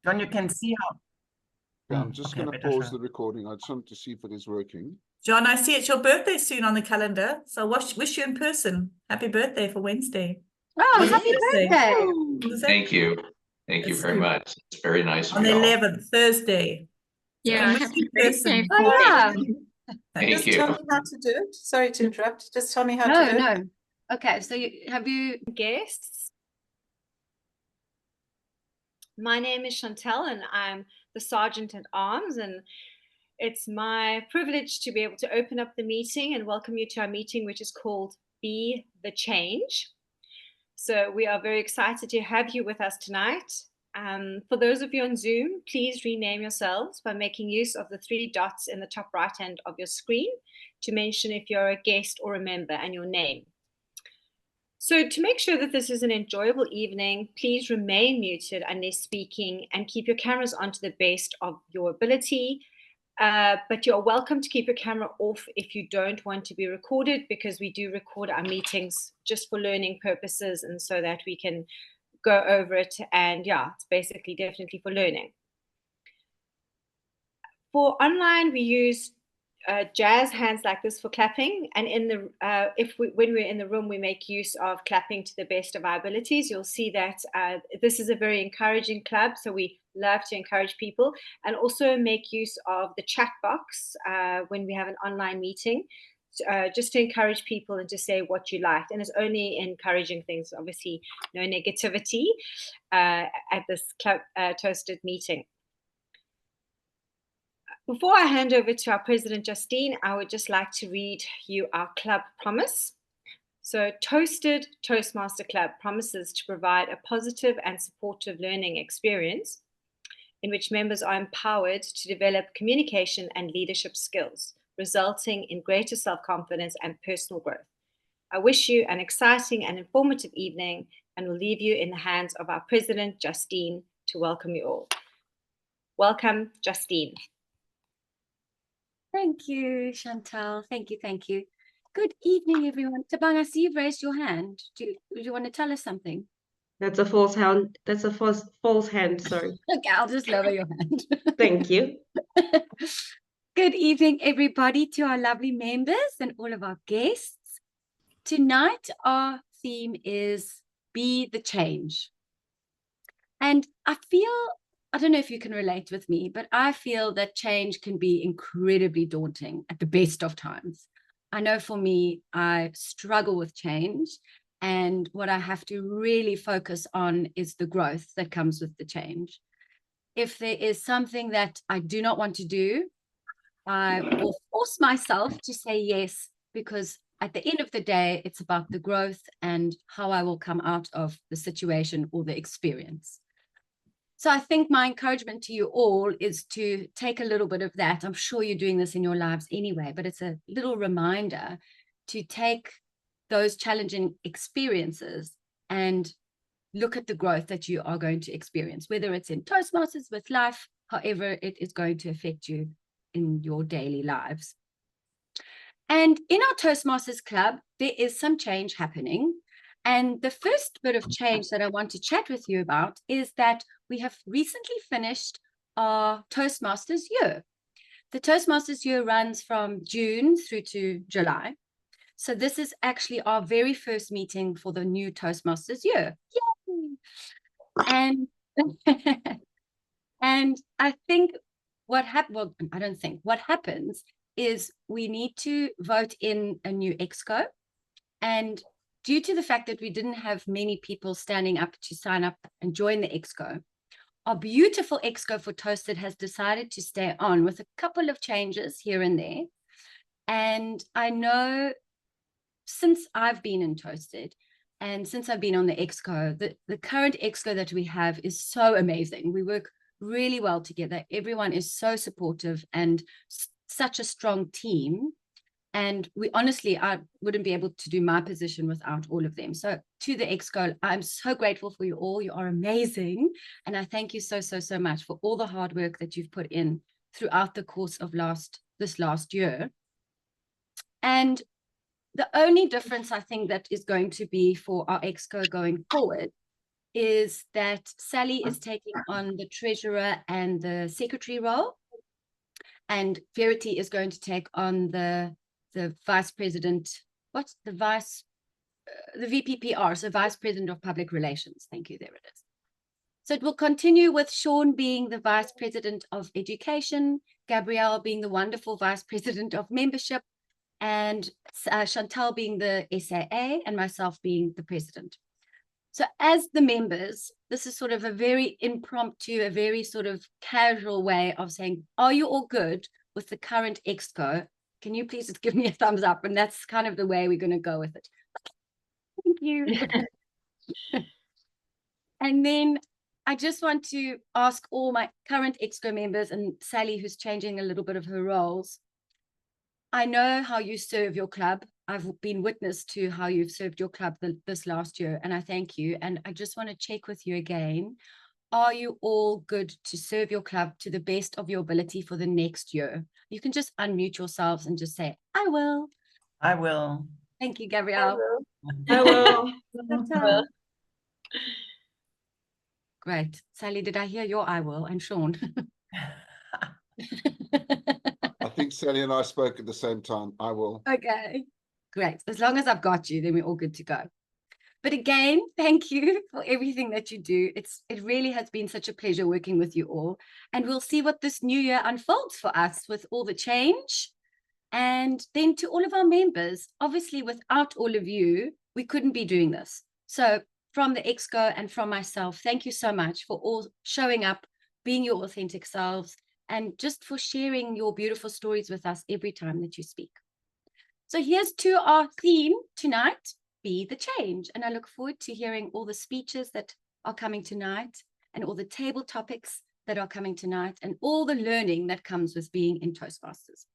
John, you can see how. Yeah, I'm just Okay, going to pause the recording. I just want to see if it is working. John, I see it's your birthday soon on the calendar, so wish you in person. Happy birthday for Wednesday. Oh, happy birthday. Thank you. Thank you very much. It's very nice of On the you all. 11th, Thursday. Yeah, happy birthday. Oh, yeah. Thank you. Just tell me how to do it. Sorry to interrupt. Just tell me how to do it. No. Okay, so have you guests? My name is Chantel and I'm the Sergeant at Arms, and it's my privilege to be able to open up the meeting and welcome you to our meeting, which is called Be the Change. So we are very excited to have you with us tonight. For those of you on Zoom, please rename yourselves by making use of the 3 dots in the top right hand of your screen to mention if you're a guest or a member and your name. So to make sure that this is an enjoyable evening, please remain muted unless speaking and keep your cameras on to the best of your ability. But you're welcome to keep your camera off if you don't want to be recorded, because we do record our meetings just for learning purposes and so that we can go over it. And yeah, it's basically definitely for learning. For online, we use jazz hands like this for clapping, and in the when we're in the room, we make use of clapping to the best of our abilities. You'll see that this is a very encouraging club, so we love to encourage people, and also make use of the chat box when we have an online meeting, just to encourage people and to say what you liked. And it's only encouraging things, obviously no negativity at this club ToastEd meeting. Before I hand over to our president, Justine, I would just like to read you our club promise. So ToastEd Toastmaster Club promises to provide a positive and supportive learning experience in which members are empowered to develop communication and leadership skills, resulting in greater self-confidence and personal growth. I wish you an exciting and informative evening, and will leave you in the hands of our president, Justine, to welcome you all. Welcome, Justine. Thank you, Chantal. Thank you. Good evening, everyone. Tabang, I see you've raised your hand. Do you want to tell us something? That's a false hand. That's a false hand, sorry. Okay, I'll just lower your hand. Thank you. Good evening, everybody, to our lovely members and all of our guests. Tonight, our theme is Be the Change. And I don't know if you can relate with me, but I feel that change can be incredibly daunting at the best of times. I know for me, I struggle with change, and what I have to really focus on is the growth that comes with the change. If there is something that I do not want to do, I will force myself to say yes, because at the end of the day, it's about the growth and how I will come out of the situation or the experience. So I think my encouragement to you all is to take a little bit of that. I'm sure you're doing this in your lives anyway, but it's a little reminder to take those challenging experiences and look at the growth that you are going to experience, whether it's in Toastmasters, with life, however it is going to affect you in your daily lives. And in our Toastmasters Club, there is some change happening. And the first bit of change that I want to chat with you about is that we have recently finished our Toastmasters year. The Toastmasters year runs from June through to July. So this is actually our very first meeting for the new Toastmasters year. Yay! And, and I think what happens is we need to vote in a new exco. And due to the fact that we didn't have many people standing up to sign up and join the exco, our beautiful exco for ToastEd has decided to stay on with a couple of changes here and there. And I know since I've been in ToastEd and since I've been on the exco, the current exco that we have is so amazing. We work really well together. Everyone is so supportive and such a strong team. And I wouldn't be able to do my position without all of them. So to the exco, I'm so grateful for you all. You are amazing. And I thank you so much for all the hard work that you've put in throughout the course of this last year. And the only difference I think that is going to be for our exco going forward is that Sally is taking on the treasurer and the secretary role, and Verity is going to take on the vice president. What's the VPPR, so vice president of public relations. Thank you. There it is. So it will continue with Sean being the vice president of education, Gabrielle being the wonderful vice president of membership, and Chantal being the SAA, and myself being the president. So as the members, this is sort of a very impromptu, a very sort of casual way of saying, are you all good with the current exco? Can you please just give me a thumbs up? And that's kind of the way we're going to go with it. Thank you. And then I just want to ask all my current exco members and Sally, who's changing a little bit of her roles. I know how you serve your club. I've been witness to how you've served your club this last year, and I thank you. And I just want to check with you again. Are you all good to serve your club to the best of your ability for the next year? You can just unmute yourselves and just say, I will. I will. Thank you, Gabrielle. I will. Chantal. Great. Sally, did I hear your I will? And Sean. I think Sally and I spoke at the same time. I will. Okay, great. As long as I've got you, then we're all good to go. But again, thank you for everything that you do. It really has been such a pleasure working with you all. And we'll see what this new year unfolds for us with all the change. And then to all of our members, obviously without all of you, we couldn't be doing this. So from the Exco and from myself, thank you so much for all showing up, being your authentic selves, and just for sharing your beautiful stories with us every time that you speak. So here's to our theme tonight, Be the Change. And I look forward to hearing all the speeches that are coming tonight and all the table topics that are coming tonight and all the learning that comes with being in Toastmasters.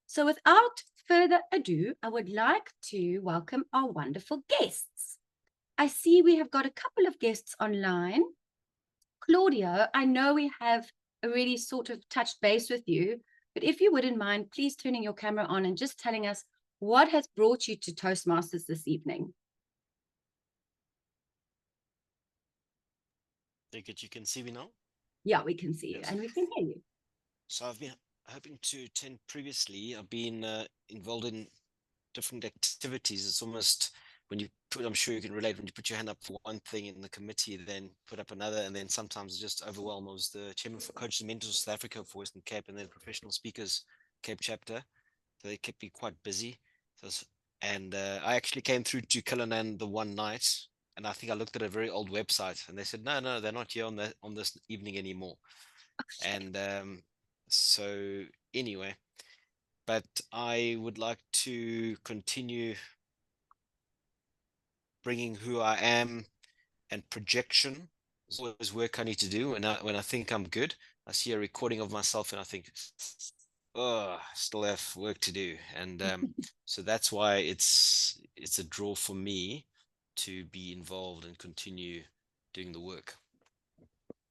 So without further ado, I would like to welcome our wonderful guests. I see we have got a couple of guests online. Claudio, I know we have already sort of touched base with you, but if you wouldn't mind, please turning your camera on and just telling us what has brought you to Toastmasters this evening. Take it, you can see me now? Yeah, we can see you Yes. and we can hear you. So I've been hoping to attend previously. I've been involved in different activities. It's almost when you put, I'm sure you can relate, when you put your hand up for one thing in the committee, then put up another, and then sometimes just overwhelm. I was the chairman for Coaches and Mentors of South Africa for Western Cape, and then Professional Speakers Cape chapter. So they kept me quite busy. And I actually came through to Cullinan the one night, and I think I looked at a very old website, and they said, no, they're not here on this evening anymore. And so anyway, but I would like to continue bringing who I am, and projection is always work I need to do. And when I think I'm good, I see a recording of myself and I think, oh, I still have work to do. And so that's why it's a draw for me to be involved and continue doing the work.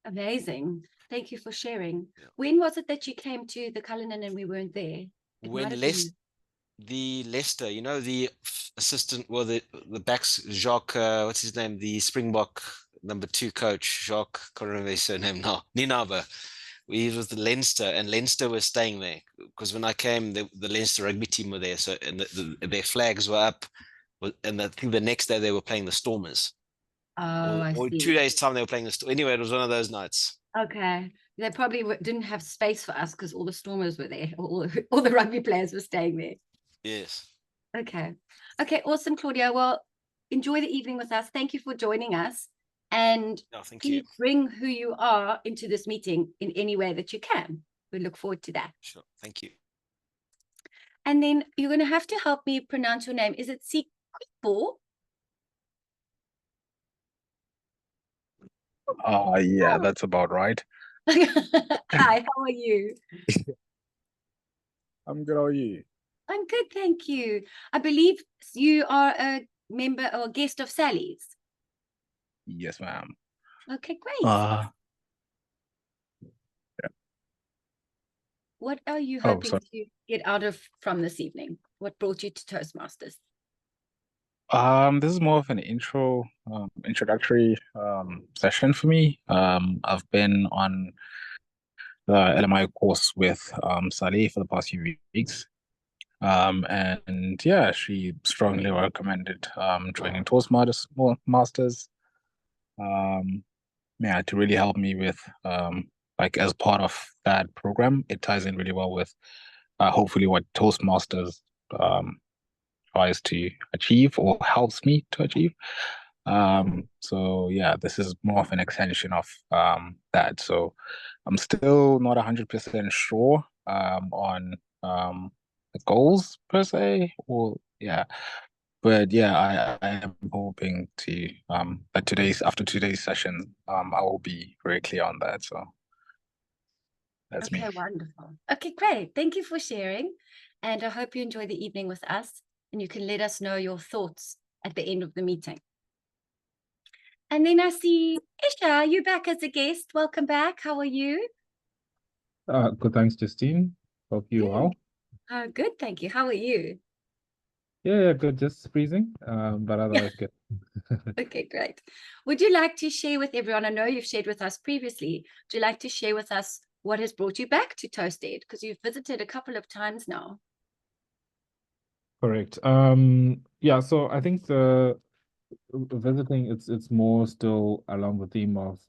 Amazing. Thank you for sharing. Yeah. When was it that you came to the Cullinan and we weren't there? It might When have been- the Leicester, you know, the assistant, well, the backs, Jacques, what's his name? The Springbok #2 coach, Jacques, can't remember his surname now, Ninaba. He was the Leinster, and Leinster was staying there because when I came, the Leinster rugby team were there. So, and their flags were up, and I think the next day they were playing the Stormers. Oh, I Or see. 2 days time they were playing the Stormers. Anyway, it was one of those nights. Okay. They probably didn't have space for us because all the Stormers were there. All the rugby players were staying there. Yes. Okay. Okay, awesome, Claudia. Well, enjoy the evening with us. Thank you for joining us. And No, thank you. please bring who you are into this meeting in any way that you can. We look forward to that. Sure. Thank you. And then you're going to have to help me pronounce your name. Is it Sikwipo? Yeah, that's about right. Hi, how are you? I'm good. How are you? I'm good, thank you. I believe you are a member or guest of Sally's. Yes, ma'am. Okay, great. What are you hoping sorry. to get out of from this evening? What brought you to Toastmasters? This is more of an introductory session for me. I've been on the LMI course with Saleh for the past few weeks. And yeah, she strongly recommended joining Masters. Yeah, to really help me with like as part of that program, it ties in really well with hopefully what Toastmasters tries to achieve or helps me to achieve. So yeah, this is more of an extension of that. So I'm still not 100% sure on the goals per se, or yeah. But yeah, I am hoping to that after today's session, I will be very clear on that. So that's me. Okay, wonderful. Okay, great. Thank you for sharing. And I hope you enjoy the evening with us, and you can let us know your thoughts at the end of the meeting. And then I see Isha, you back as a guest. Welcome back. How are you? Good, thanks, Justine. Hope you well. Good, thank you. How are you? Yeah, good. Just freezing, but otherwise good. Okay, great. Would you like to share with everyone? I know you've shared with us previously. Would you like to share with us what has brought you back to ToastEd? Because you've visited a couple of times now. Correct. Yeah, so I think the visiting it's more still along the theme of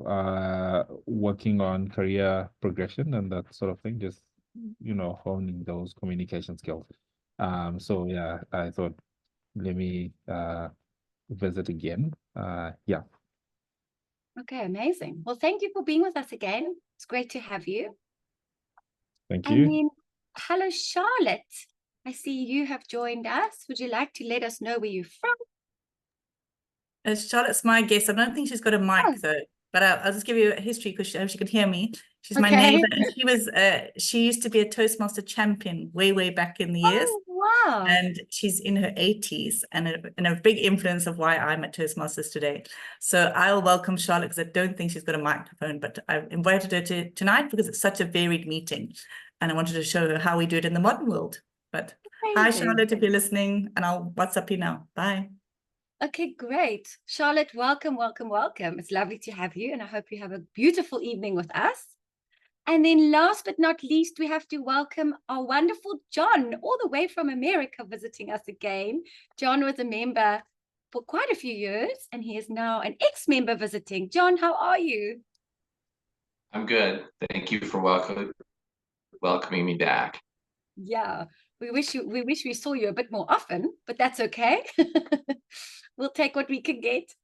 working on career progression and that sort of thing, just honing those communication skills. So yeah, I thought let me visit again. Yeah. Okay, amazing. Well, thank you for being with us again. It's great to have you. Thank And you. then, hello, Charlotte. I see you have joined us. Would you like to let us know where you're from? Charlotte's my guest. I don't think she's got a mic Oh. though, but I'll just give you a history because she could hear me. She's my Okay. neighbor, and she used to be a Toastmaster champion way back in the years. Oh, wow. And she's in her 80s and a big influence of why I'm at Toastmasters today. So I'll welcome Charlotte because I don't think she's got a microphone, but I've invited her tonight because it's such a varied meeting. And I wanted to show her how we do it in the modern world. But hi, Amazing. Charlotte, if you're listening, and I'll WhatsApp you now. Bye. Okay, great. Charlotte, welcome, welcome, welcome. It's lovely to have you, and I hope you have a beautiful evening with us. And then last but not least, we have to welcome our wonderful John, all the way from America, visiting us again. John was a member for quite a few years, and he is now an ex-member visiting. John, how are you? I'm good. Thank you for welcoming me back. Yeah, we wish we saw you a bit more often, but that's okay. We'll take what we can get.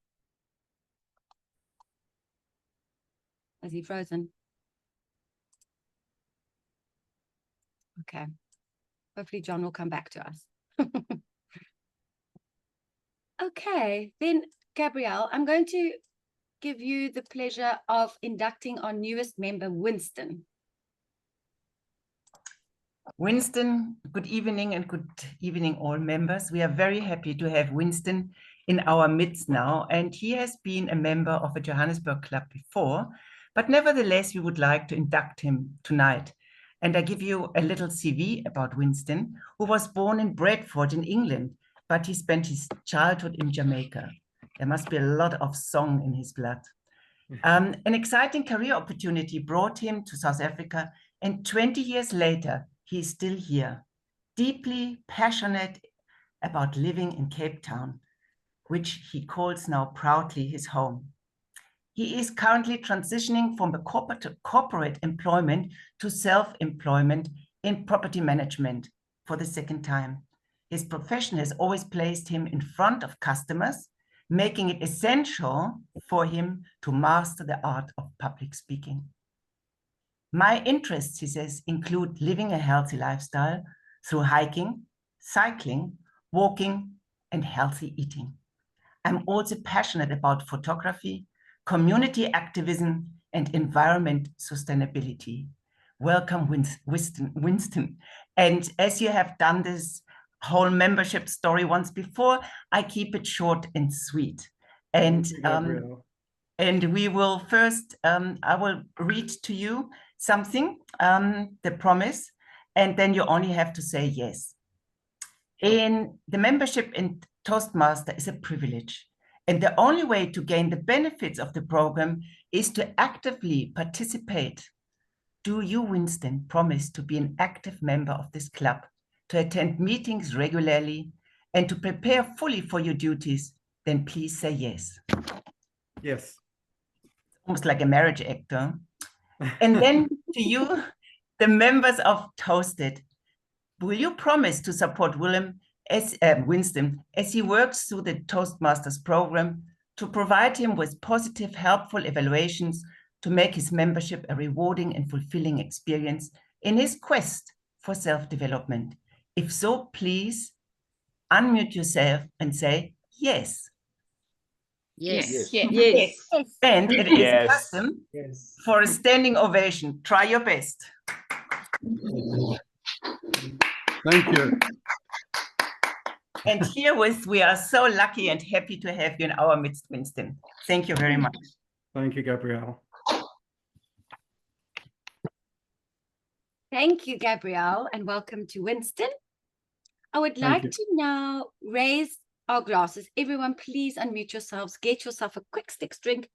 Is he frozen? Okay. Hopefully John will come back to us. Okay, then Gabrielle, I'm going to give you the pleasure of inducting our newest member, Winston. Winston, good evening and good evening all members. We are very happy to have Winston in our midst now, and he has been a member of a Johannesburg club before, but nevertheless we would like to induct him tonight. And I give you a little CV about Winston, who was born in Bradford in England, but he spent his childhood in Jamaica. There must be a lot of song in his blood. An exciting career opportunity brought him to South Africa, and 20 years later, he is still here, deeply passionate about living in Cape Town, which he calls now proudly his home. He is currently transitioning from the corporate employment to self-employment in property management for the second time. His profession has always placed him in front of customers, making it essential for him to master the art of public speaking. My interests, he says, include living a healthy lifestyle through hiking, cycling, walking, and healthy eating. I'm also passionate about photography, community activism, and environment sustainability. Welcome, Winston. And as you have done this whole membership story once before, I keep it short and sweet. And we will first, I will read to you something, the promise, and then you only have to say yes. In the membership Toastmaster is a privilege. And the only way to gain the benefits of the program is to actively participate. Do you, Winston, promise to be an active member of this club, to attend meetings regularly, and to prepare fully for your duties? Then please say yes. Yes. Almost like a marriage actor. And then to you, the members of ToastEd, will you promise to support Winston as he works through the Toastmasters program, to provide him with positive, helpful evaluations, to make his membership a rewarding and fulfilling experience in his quest for self-development? If so, please unmute yourself and say yes. Yes. Yes. Yes. And it is Yes. custom for a standing ovation. Try your best. Thank you. And herewith, we are so lucky and happy to have you in our midst, Winston. Thank you very much. Thank you, Gabrielle. Thank you, Gabrielle, and welcome to Winston. I would like to now raise our glasses. Everyone, please unmute yourselves, get yourself a quick sticks drink,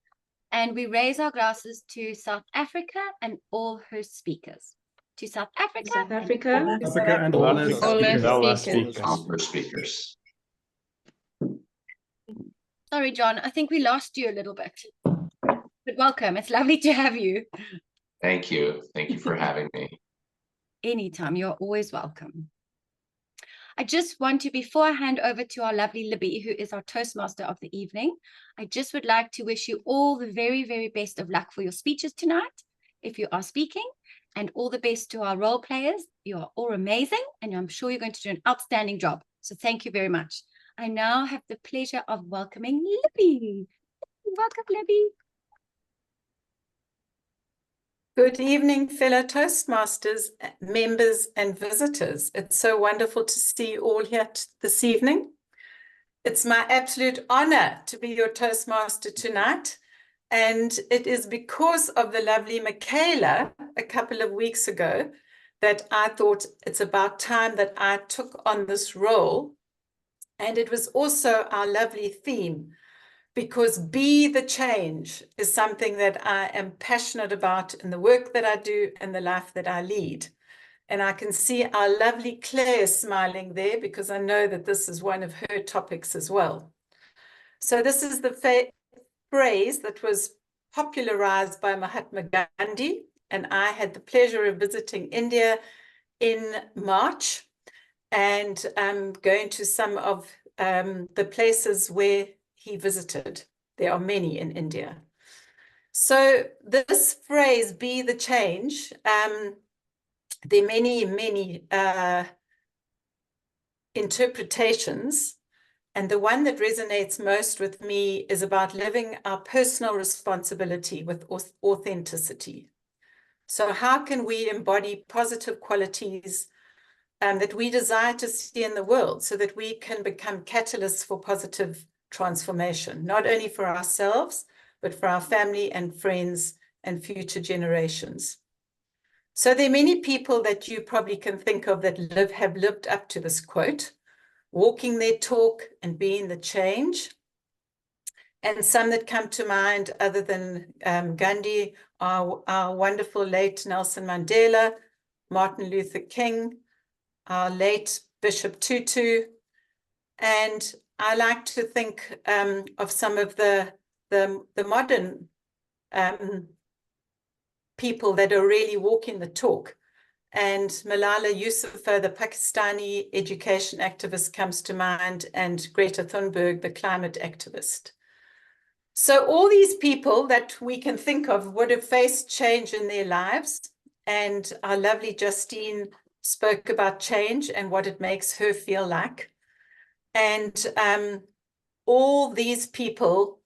and we raise our glasses to South Africa and all her speakers. To South Africa, South Africa. Africa and all its All speakers. speakers. All for speakers. Sorry, John, I think we lost you a little bit. But welcome. It's lovely to have you. Thank you. Thank you for having me. Anytime, you're always welcome. I just want to, before I hand over to our lovely Libby, who is our Toastmaster of the evening, I just would like to wish you all the very, very best of luck for your speeches tonight, if you are speaking, and all the best to our role players. You are all amazing, and I'm sure you're going to do an outstanding job. So thank you very much. I now have the pleasure of welcoming Libby. Welcome, Libby. Good evening, fellow Toastmasters, members and visitors. It's so wonderful to see you all here this evening. It's my absolute honor to be your Toastmaster tonight. And it is because of the lovely Michaela a couple of weeks ago that I thought it's about time that I took on this role. And it was also our lovely theme, because be the change is something that I am passionate about in the work that I do and the life that I lead. And I can see our lovely Claire smiling there, because I know that this is one of her topics as well. So this is the phrase that was popularized by Mahatma Gandhi, and I had the pleasure of visiting India in March and going to some of the places where he visited. There are many in India. So this phrase, be the change, there are many interpretations. And the one that resonates most with me is about living our personal responsibility with authenticity. So how can we embody positive qualities that we desire to see in the world, so that we can become catalysts for positive transformation, not only for ourselves, but for our family and friends and future generations. So there are many people that you probably can think of that have lived up to this quote, walking their talk and being the change. And some that come to mind other than Gandhi are our wonderful late Nelson Mandela, Martin Luther King, our late Bishop Tutu, and I like to think of some of the modern people that are really walking the talk. And Malala Yousafzai, the Pakistani education activist, comes to mind, and Greta Thunberg, the climate activist. So all these people that we can think of would have faced change in their lives. And our lovely Justine spoke about change and what it makes her feel like. And all these people,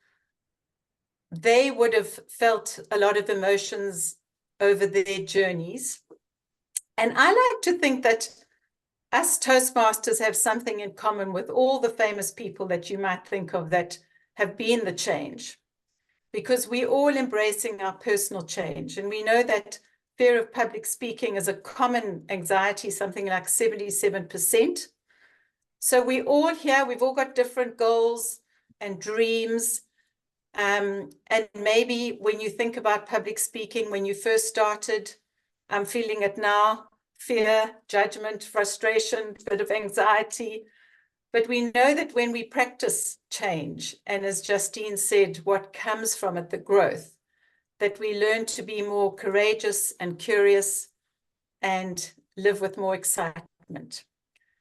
they would have felt a lot of emotions over their journeys. And I like to think that us Toastmasters have something in common with all the famous people that you might think of that have been the change, because we're all embracing our personal change. And we know that fear of public speaking is a common anxiety, something like 77%. So we all here, we've all got different goals and dreams. And maybe when you think about public speaking, when you first started, I'm feeling it now, fear, judgment, frustration, bit of anxiety. But we know that when we practice change, and as Justine said, what comes from it, the growth, that we learn to be more courageous and curious and live with more excitement.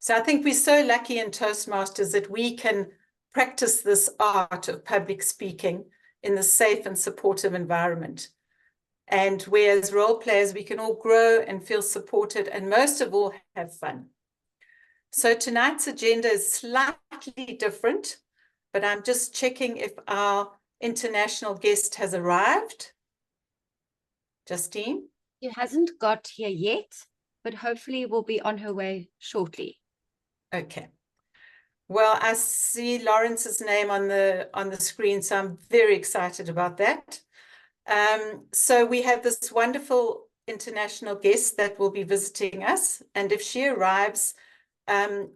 So I think we're so lucky in Toastmasters that we can practice this art of public speaking in the safe and supportive environment. And whereas role players, we can all grow and feel supported and most of all have fun. So tonight's agenda is slightly different, but I'm just checking if our international guest has arrived. Justine? She hasn't got here yet, but hopefully will be on her way shortly. Okay. Well, I see Lawrence's name on the screen, so I'm very excited about that. So we have this wonderful international guest that will be visiting us, and if she arrives,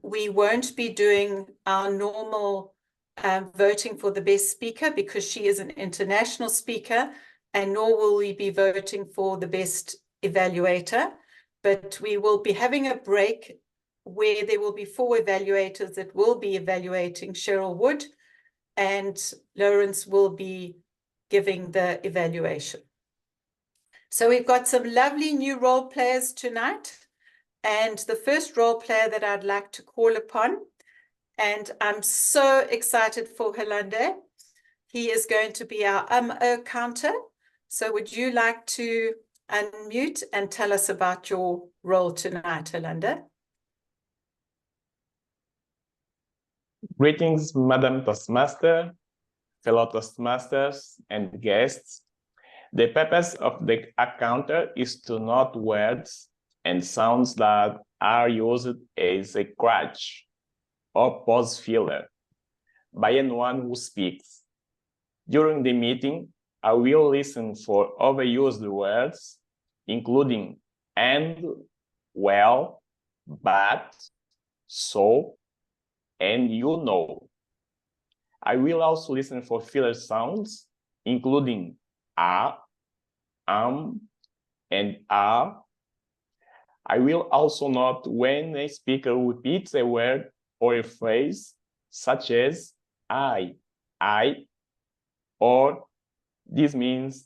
we won't be doing our normal voting for the best speaker because she is an international speaker, and nor will we be voting for the best evaluator, but we will be having a break where there will be 4 evaluators that will be evaluating Cheryl Wood, and Lawrence will be giving the evaluation. So we've got some lovely new role players tonight, and the first role player that I'd like to call upon, and I'm so excited for Helande. He is going to be our counter. So would you like to unmute and tell us about your role tonight, Helande? Greetings, Madam Toastmaster, fellow Toastmasters, and guests. The purpose of the counter is to note words and sounds that are used as a crutch or pause filler by anyone who speaks. During the meeting, I will listen for overused words, including and, well, but, so, and you know. I will also listen for filler sounds, including and are. I will also note when a speaker repeats a word or a phrase, such as I, or this means.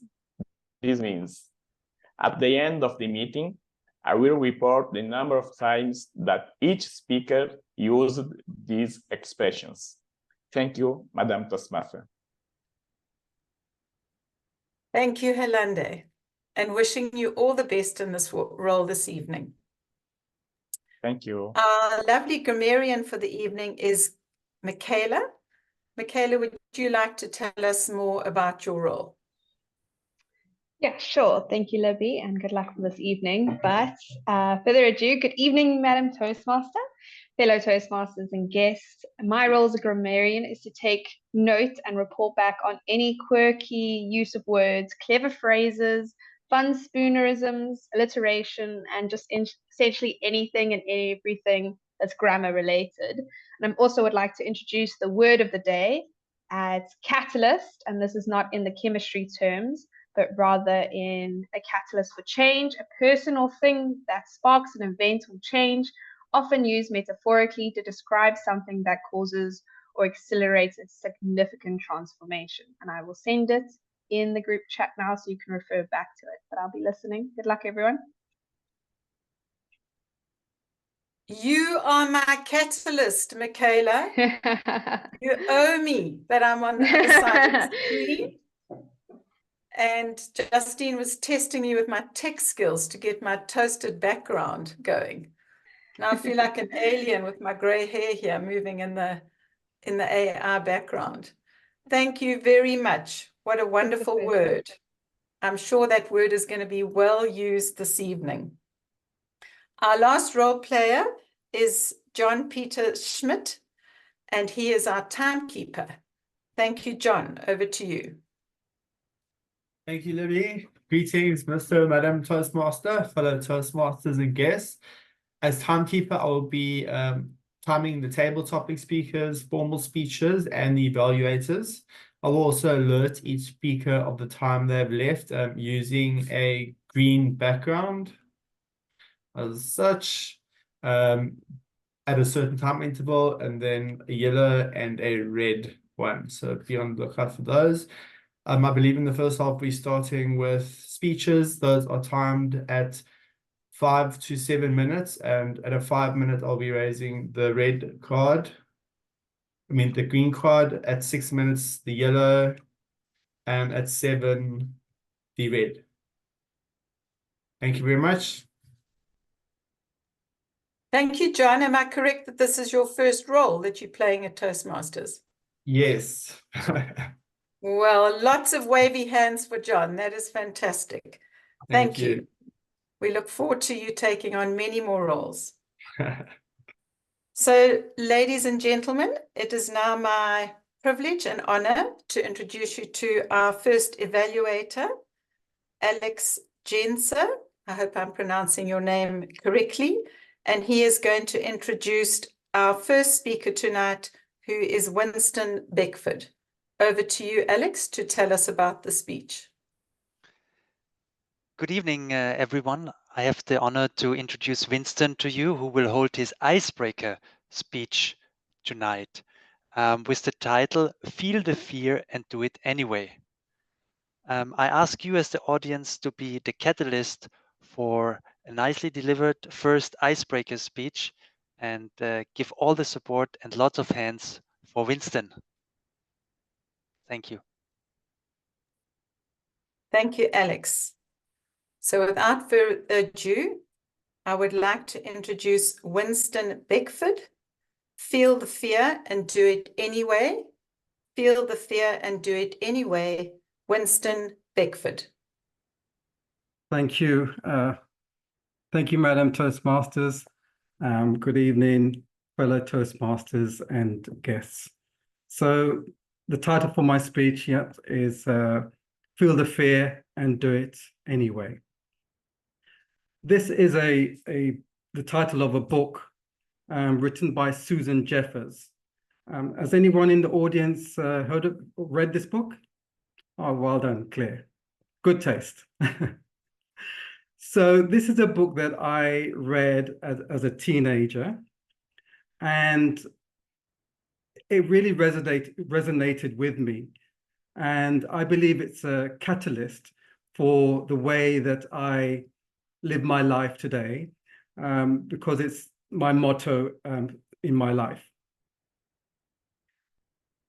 At the end of the meeting, I will report the number of times that each speaker used these expressions. Thank you, Madam Toastmaster. Thank you, Helande, and wishing you all the best in this role this evening. Thank you. Our lovely grammarian for the evening is Michaela. Michaela, would you like to tell us more about your role? Yeah, sure. Thank you, Libby, and good luck for this evening. But further ado, good evening, Madam Toastmaster, fellow Toastmasters and guests. My role as a grammarian is to take note and report back on any quirky use of words, clever phrases, fun spoonerisms, alliteration, and just essentially anything and everything that's grammar related. And I also would like to introduce the word of the day as catalyst, and this is not in the chemistry terms, but rather in a catalyst for change, a person or thing that sparks an event or change, often used metaphorically to describe something that causes or accelerates a significant transformation. And I will send it in the group chat now so you can refer back to it, but I'll be listening. Good luck, everyone. You are my catalyst, Michaela. You owe me that I'm on the other side of the screen. And Justine was testing me with my tech skills to get my ToastEd background going. Now I feel like an alien with my gray hair here moving in the AI background. Thank you very much. What a wonderful word. I'm sure that word is going to be well used this evening. Our last role player is John Peter Schmidt, and he is our timekeeper. Thank you, John. Over to you. Thank you, Libby. Greetings, Mr. and Madam Toastmaster, fellow Toastmasters and guests. As timekeeper, I will be timing the table topic speakers, formal speeches, and the evaluators. I'll also alert each speaker of the time they've left using a green background as such at a certain time interval, and then a yellow and a red one. So be on the lookout for those. I believe in the first half, we're starting with speeches. Those are timed at 5 to 7 minutes, and at a 5 minute, I'll be raising the red card. The green card. At 6 minutes, the yellow, and at 7, the red. Thank you very much. Thank you, John. Am I correct that this is your first role that you're playing at Toastmasters? Yes. Well, lots of wavy hands for John. That is fantastic. Thank you. We look forward to you taking on many more roles. So, ladies and gentlemen, it is now my privilege and honor to introduce you to our first evaluator, Alex Jenser. I hope I'm pronouncing your name correctly. And he is going to introduce our first speaker tonight, who is Winston Beckford. Over to you, Alex, to tell us about the speech. Good evening, everyone. I have the honor to introduce Winston to you, who will hold his icebreaker speech tonight with the title, Feel the Fear and Do It Anyway. I ask you as the audience to be the catalyst for a nicely delivered first icebreaker speech, and give all the support and lots of hands for Winston. Thank you. Thank you, Alex. So without further ado, I would like to introduce Winston Beckford. Feel the fear and do it anyway. Feel the fear and do it anyway. Winston Beckford. Thank you. Thank you, Madam Toastmasters. Good evening, fellow Toastmasters and guests. So the title for my speech here is Feel the Fear and Do It Anyway. This is the title of a book written by Susan Jeffers. Has anyone in the audience read this book? Oh, well done, Claire. Good taste. So this is a book that I read as a teenager, and it really resonated with me. And I believe it's a catalyst for the way that I live my life today, because it's my motto in my life.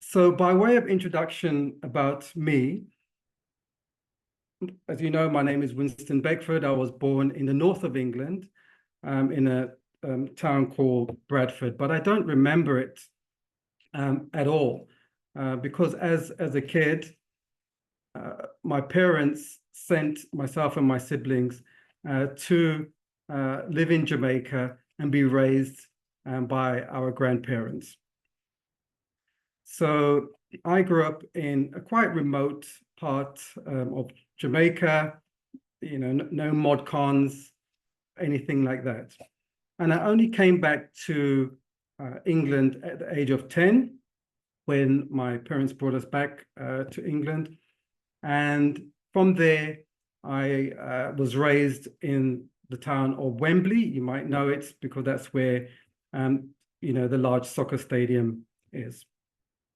So by way of introduction about me, as you know, my name is Winston Beckford. I was born in the north of England, in a town called Bradford, but I don't remember it at all, because as a kid, my parents sent myself and my siblings to live in Jamaica and be raised by our grandparents. So I grew up in a quite remote part of Jamaica, no mod cons, anything like that. And I only came back to England at the age of 10 when my parents brought us back to England. And from there, I was raised in the town of Wembley. You might know it because that's where, the large soccer stadium is.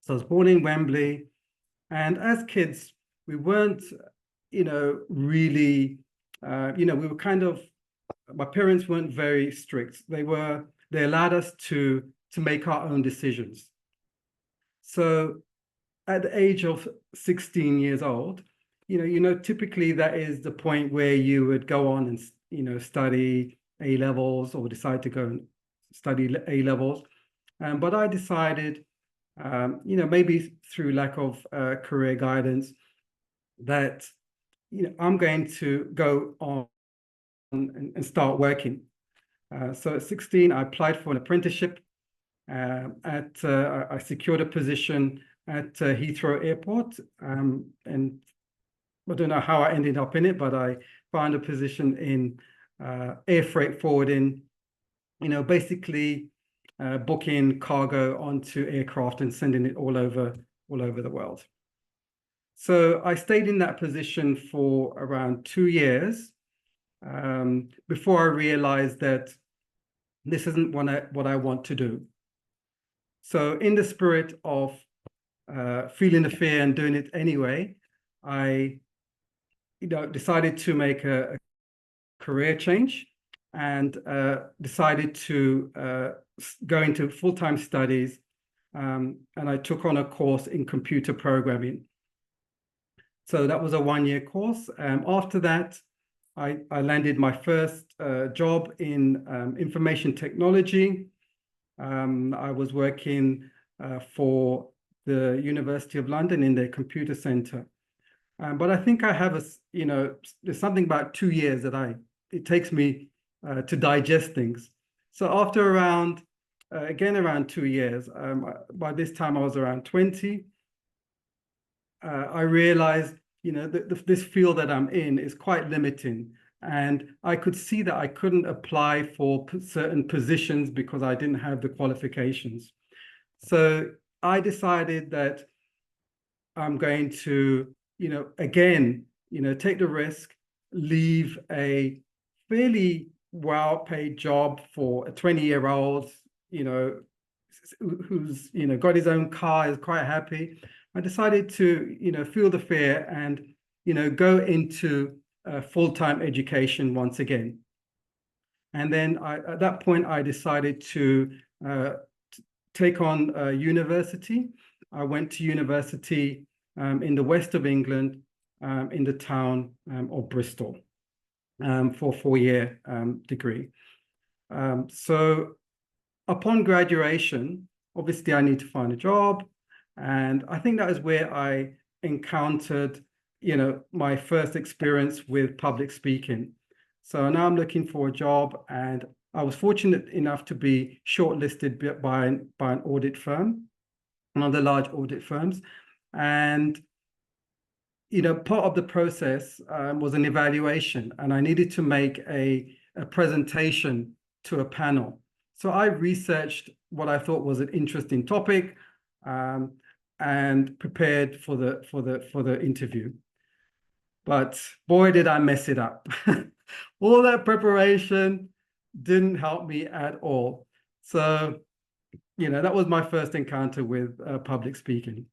So I was born in Wembley. And as kids, we weren't, really, we were kind of, my parents weren't very strict. They allowed us to make our own decisions. So at the age of 16 years old, typically that is the point where you would go on and, study A-levels or decide to go and study A-levels. But I decided, maybe through lack of career guidance, that, I'm going to go on and start working. So at 16, I applied for an apprenticeship I secured a position at Heathrow Airport, and I don't know how I ended up in it, but I found a position in air freight forwarding, basically booking cargo onto aircraft and sending it all over the world. So I stayed in that position for around 2 years before I realized that this isn't what I want to do. So in the spirit of feeling the fear and doing it anyway, I decided to make a career change and decided to go into full-time studies, and I took on a course in computer programming. So that was a 1-year course. After that, I landed my first job in information technology. I was working for the University of London in their computer center. But I think I have there's something about 2 years that it takes me to digest things. So after around 2 years, by this time I was around 20, I realized, this field that I'm in is quite limiting. And I could see that I couldn't apply for certain positions because I didn't have the qualifications. So I decided that I'm going to, again, take the risk, leave a fairly well-paid job for a 20-year-old, who's, got his own car, is quite happy. I decided to, feel the fear and, go into full-time education once again. And then at that point, I decided to take on university. I went to university in the west of England, in the town of Bristol, for a 4-year degree. So upon graduation, obviously I need to find a job. And I think that is where I encountered, my first experience with public speaking. So now I'm looking for a job, and I was fortunate enough to be shortlisted by an audit firm, one of the large audit firms. And, part of the process was an evaluation, and I needed to make a presentation to a panel. So I researched what I thought was an interesting topic and prepared for the interview. But boy, did I mess it up. All that preparation didn't help me at all. So, that was my first encounter with public speaking.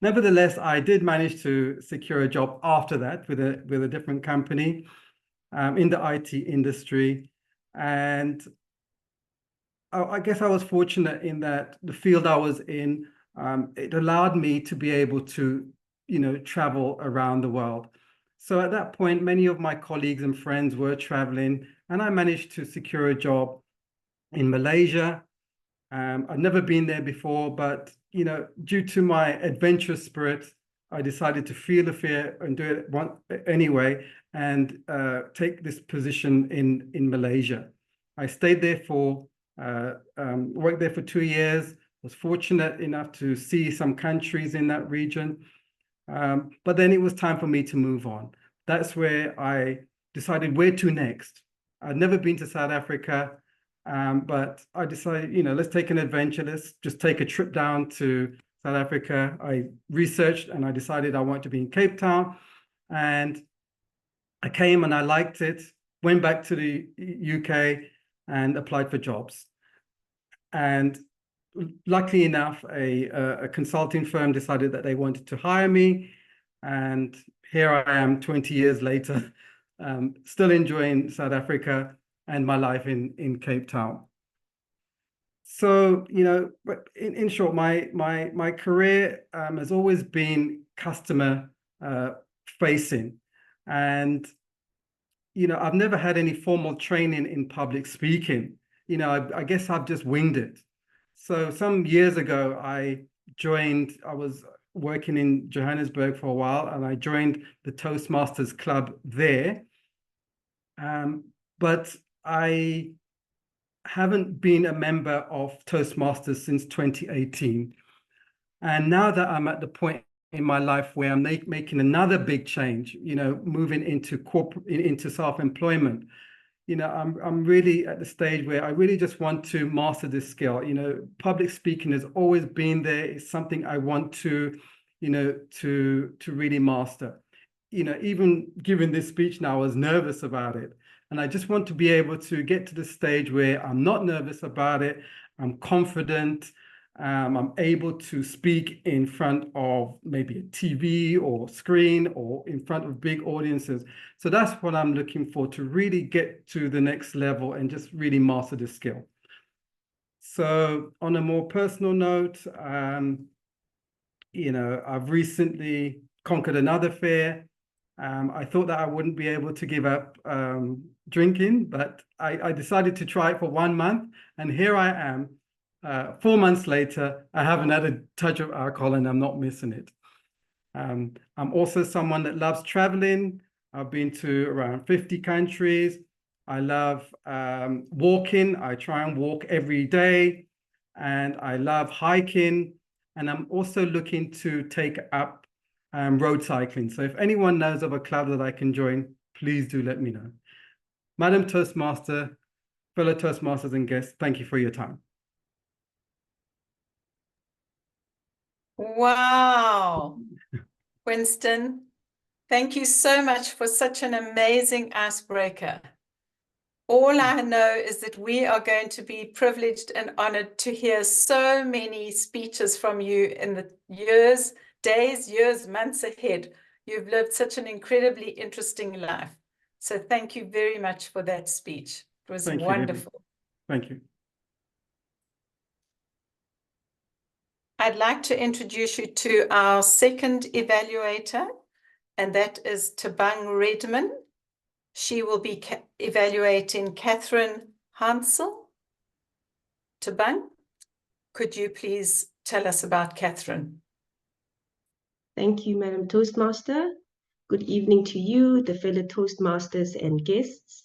Nevertheless, I did manage to secure a job after that with a different company in the IT industry. And I guess I was fortunate in that the field I was in, it allowed me to be able to, travel around the world. So at that point, many of my colleagues and friends were traveling, and I managed to secure a job in Malaysia. I'd never been there before, but, due to my adventurous spirit, I decided to feel the fear and do it anyway, and take this position in Malaysia. I stayed there worked there for 2 years, was fortunate enough to see some countries in that region. But then it was time for me to move on. That's where I decided where to next. I'd never been to South Africa, but I decided, let's take an adventure. Let's just take a trip down to South Africa. I researched and I decided I want to be in Cape Town. And I came and I liked it, went back to the UK and applied for jobs. And luckily enough, a consulting firm decided that they wanted to hire me. And here I am 20 years later, still enjoying South Africa and my life in Cape Town. So, in short, my career has always been customer facing. And, I've never had any formal training in public speaking. I guess I've just winged it. So some years ago, I was working in Johannesburg for a while, and I joined the Toastmasters Club there. But I haven't been a member of Toastmasters since 2018. And now that I'm at the point in my life where I'm making another big change, moving into self-employment, I'm really at the stage where I really just want to master this skill. Public speaking has always been there. It's something I want to, to really master. Even giving this speech now, I was nervous about it. And I just want to be able to get to the stage where I'm not nervous about it. I'm confident. I'm able to speak in front of maybe a TV or screen or in front of big audiences. So that's what I'm looking for, to really get to the next level and just really master this skill. So on a more personal note, I've recently conquered another fear. I thought that I wouldn't be able to give up drinking, but I decided to try it for 1 month, and here I am. 4 months later, I haven't had a touch of alcohol and I'm not missing it. I'm also someone that loves traveling. I've been to around 50 countries. I love walking. I try and walk every day, and I love hiking. And I'm also looking to take up road cycling. So if anyone knows of a club that I can join, please do let me know. Madam Toastmaster, fellow Toastmasters and guests, thank you for your time. Wow. Winston, thank you so much for such an amazing icebreaker. All I know is that we are going to be privileged and honored to hear so many speeches from you in the days, months ahead. You've lived such an incredibly interesting life. So thank you very much for that speech. It was wonderful. Thank you. I'd like to introduce you to our second evaluator, and that is Tabang Redman. She will be evaluating Catherine Hansel. Tabang, could you please tell us about Catherine? Thank you, Madam Toastmaster. Good evening to you, the fellow Toastmasters and guests.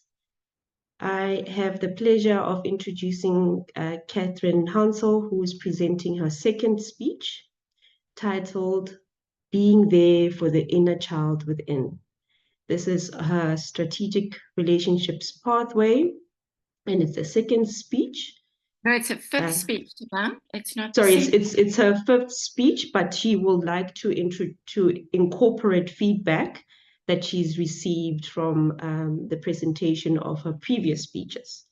I have the pleasure of introducing Catherine Hansel, who is presenting her second speech, titled Being There for the Inner Child Within. This is her strategic relationships pathway, and it's the second speech. No, it's a fifth speech, Tabang. It's not. Sorry, it's her fifth speech, but she would like to incorporate feedback that she's received from the presentation of her previous speeches.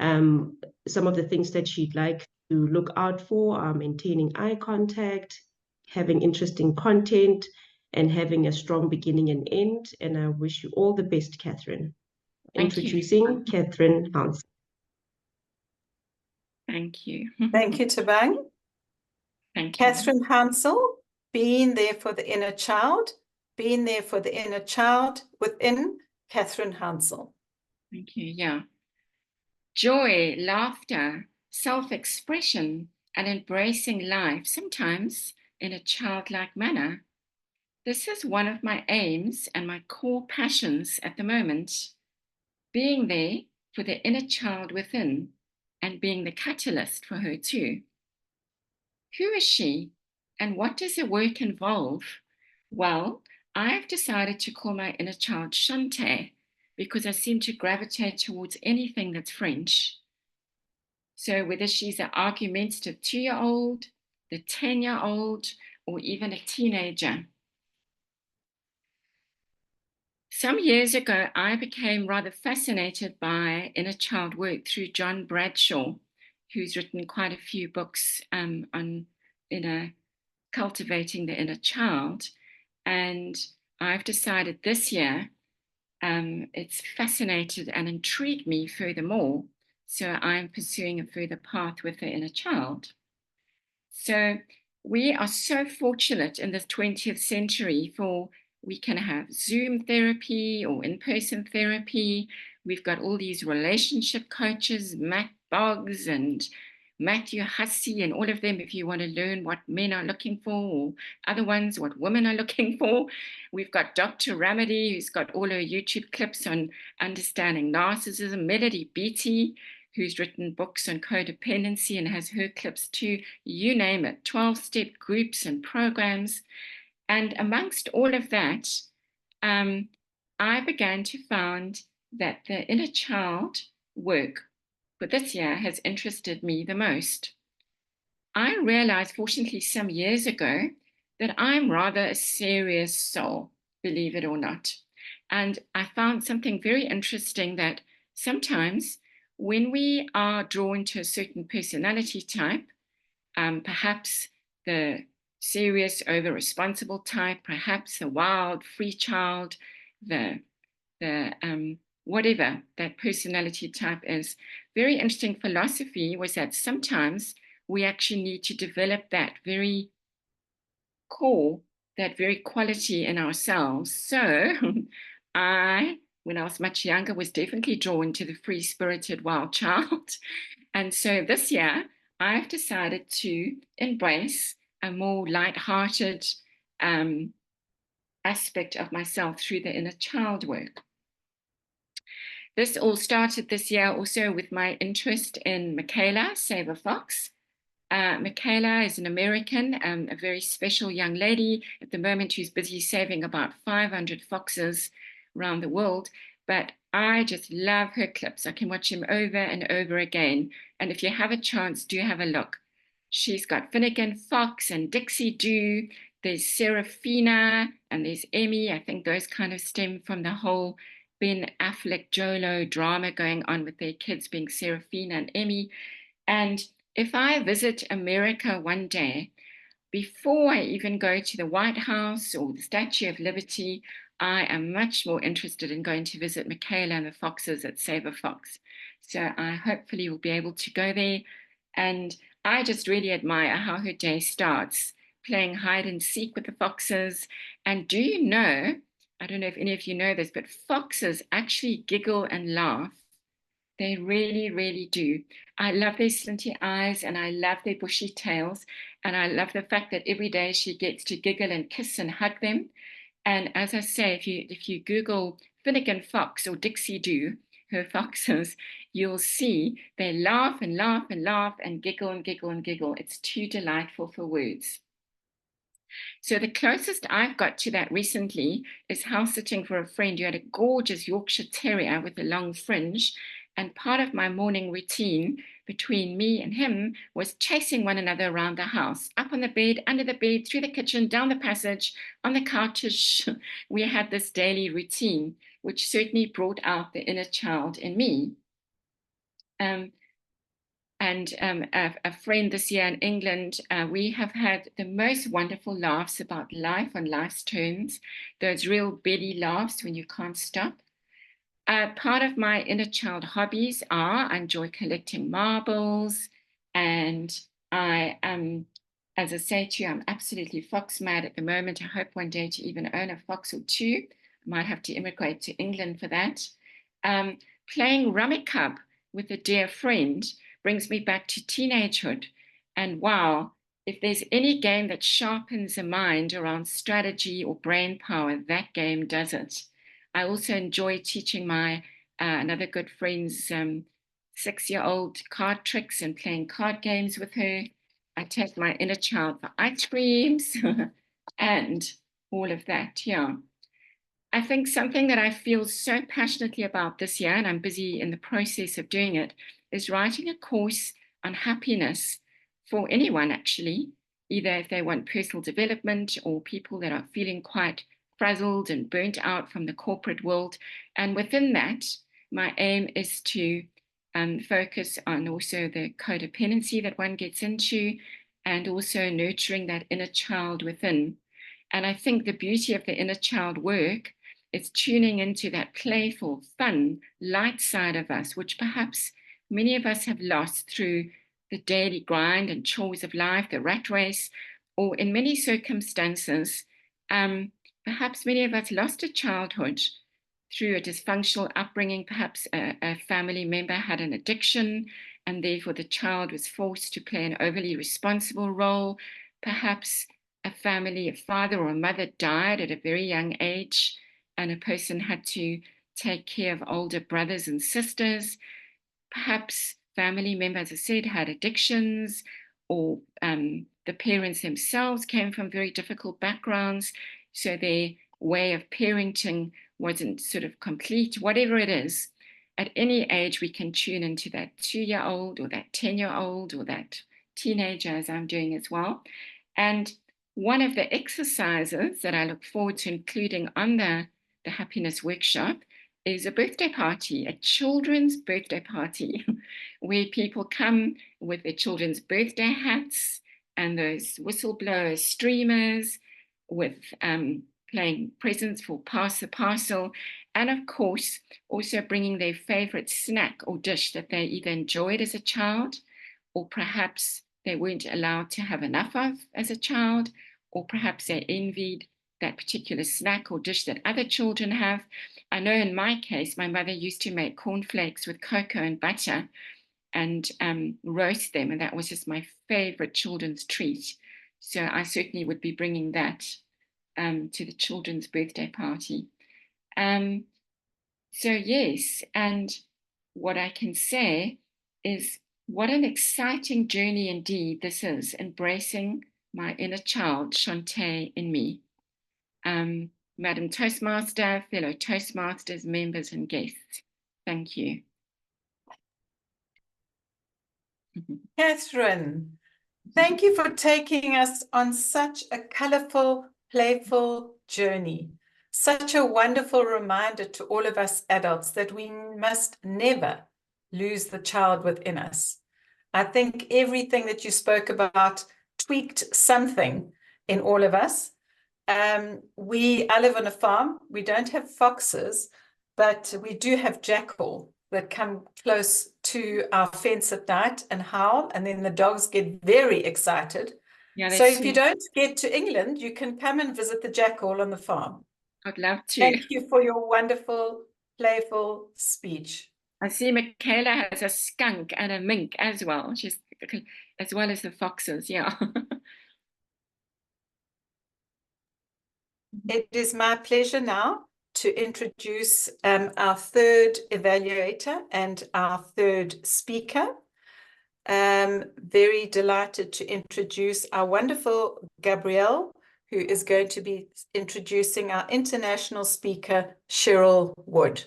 Some of the things that she'd like to look out for are maintaining eye contact, having interesting content, and having a strong beginning and end. And I wish you all the best, Catherine. Introducing Catherine Hansel. Thank you. Thank you, Tabang. Thank you. Catherine Hansel, being there for the inner child, being there for the inner child within Catherine Hansel. Thank you. Yeah. Joy, laughter, self-expression, and embracing life, sometimes in a childlike manner. This is one of my aims and my core passions at the moment. Being there for the inner child within and being the catalyst for her too. Who is she and what does her work involve? Well, I've decided to call my inner child Shante because I seem to gravitate towards anything that's French. So whether she's an argumentative 2-year-old, the 10-year-old, or even a teenager. Some years ago, I became rather fascinated by inner child work through John Bradshaw, who's written quite a few books on cultivating the inner child. And I've decided this year, it's fascinated and intrigued me furthermore. So I'm pursuing a further path with the inner child. So we are so fortunate in this 20th century we can have Zoom therapy or in-person therapy. We've got all these relationship coaches, Matt Boggs and Matthew Hussey and all of them, if you want to learn what men are looking for, or other ones, what women are looking for. We've got Dr. Ramadi, who's got all her YouTube clips on understanding narcissism, Melody Beattie, who's written books on codependency and has her clips too, you name it, 12-step groups and programs. And amongst all of that, I began to find that the inner child work for this year has interested me the most. I realized, fortunately, some years ago that I'm rather a serious soul, believe it or not. And I found something very interesting that sometimes when we are drawn to a certain personality type, perhaps the serious, over responsible type, perhaps the wild, free child, the whatever that personality type is. Very interesting philosophy was that sometimes we actually need to develop that very core, that very quality in ourselves. So when I was much younger, was definitely drawn to the free-spirited wild child. And so this year, I've decided to embrace a more light-hearted aspect of myself through the inner child work. This all started this year also with my interest in Michaela Saber Fox. Michaela is an American, a very special young lady at the moment who's busy saving about 500 foxes around the world. But I just love her clips. I can watch them over and over again. And if you have a chance, do have a look. She's got Finnegan Fox and Dixie Doo. There's Serafina and there's Emmy. I think those kind of stem from the whole Ben Affleck Jolo drama going on with their kids being Serafina and Emmy. And if I visit America one day, before I even go to the White House or the Statue of Liberty, I am much more interested in going to visit Michaela and the foxes at Saber Fox. So I hopefully will be able to go there. And I just really admire how her day starts, playing hide and seek with the foxes. And do you know, I don't know if any of you know this, but foxes actually giggle and laugh. They really, really do. I love their slinty eyes and I love their bushy tails. And I love the fact that every day she gets to giggle and kiss and hug them. And as I say, if you Google Finnegan Fox or Dixie Doo, her foxes, you'll see they laugh and laugh and laugh and giggle and giggle and giggle. It's too delightful for words. So the closest I've got to that recently is house sitting for a friend who had a gorgeous Yorkshire Terrier with a long fringe. And part of my morning routine between me and him was chasing one another around the house, up on the bed, under the bed, through the kitchen, down the passage, on the couches. We had this daily routine, which certainly brought out the inner child in me. A friend this year in England, we have had the most wonderful laughs about life on life's terms, those real belly laughs when you can't stop. Part of my inner child hobbies are I enjoy collecting marbles, and I am, as I say to you, I'm absolutely fox mad at the moment. I hope one day to even own a fox or two. I might have to immigrate to England for that. Playing Rummikub with a dear friend brings me back to teenagehood. And wow, if there's any game that sharpens a mind around strategy or brain power, that game does it. I also enjoy teaching my another good friend's 6-year-old card tricks and playing card games with her. I take my inner child for ice creams and all of that, yeah. I think something that I feel so passionately about this year, and I'm busy in the process of doing it, is writing a course on happiness for anyone actually, either if they want personal development or people that are feeling quite frazzled and burnt out from the corporate world. And within that, my aim is to focus on also the codependency that one gets into and also nurturing that inner child within. And I think the beauty of the inner child work is tuning into that playful, fun, light side of us, which perhaps many of us have lost through the daily grind and chores of life, the rat race, or in many circumstances, perhaps many of us lost a childhood through a dysfunctional upbringing. Perhaps a family member had an addiction and therefore the child was forced to play an overly responsible role. Perhaps a father or a mother died at a very young age and a person had to take care of older brothers and sisters. Perhaps family members, as I said, had addictions, or the parents themselves came from very difficult backgrounds, so their way of parenting wasn't sort of complete, whatever it is, at any age we can tune into that 2-year-old or that 10-year-old or that teenager, as I'm doing as well. And one of the exercises that I look forward to including on the happiness workshop is a birthday party, a children's birthday party, where people come with their children's birthday hats and those whistleblower streamers with playing presents for pass the parcel, and of course also bringing their favorite snack or dish that they either enjoyed as a child or perhaps they weren't allowed to have enough of as a child, or perhaps they envied that particular snack or dish that other children have. I know in my case, my mother used to make cornflakes with cocoa and butter and roast them, and that was just my favorite children's treat. So I certainly would be bringing that to the children's birthday party. So yes, and what I can say is what an exciting journey indeed this is, embracing my inner child, Shantae, in me. Madam Toastmaster, fellow Toastmasters, members and guests, thank you. Catherine, thank you for taking us on such a colourful, playful journey. Such a wonderful reminder to all of us adults that we must never lose the child within us. I think everything that you spoke about tweaked something in all of us. I live on a farm. We don't have foxes, but we do have jackal that come close to our fence at night and howl, and then the dogs get very excited. Yeah, So if you don't get to England, you can come and visit the jackal on the farm. I'd love to. Thank you for your wonderful, playful speech. I see Michaela has a skunk and a mink as well. She's as well as the foxes, yeah. It is my pleasure now to introduce our third evaluator and our third speaker. Very delighted to introduce our wonderful Gabrielle, who is going to be introducing our international speaker, Cheryl Wood.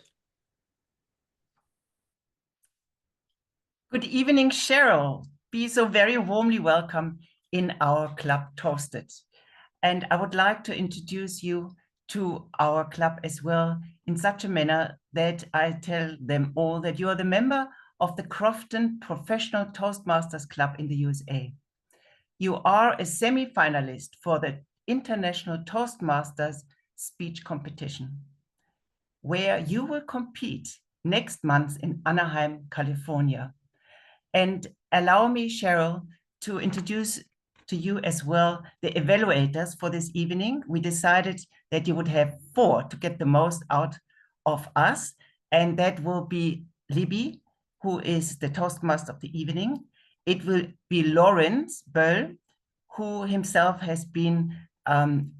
Good evening, Cheryl. Be so very warmly welcome in our club, ToastEd. And I would like to introduce you to our club as well in such a manner that I tell them all that you are the member of the Crofton Professional Toastmasters Club in the USA. You are a semi-finalist for the International Toastmasters Speech Competition, where you will compete next month in Anaheim, California. And allow me, Cheryl, to introduce to you as well the evaluators for this evening. We decided that you would have 4 to get the most out of us, and that will be Libby, who is the Toastmaster of the evening. It will be Lawrence Böll, who himself has been an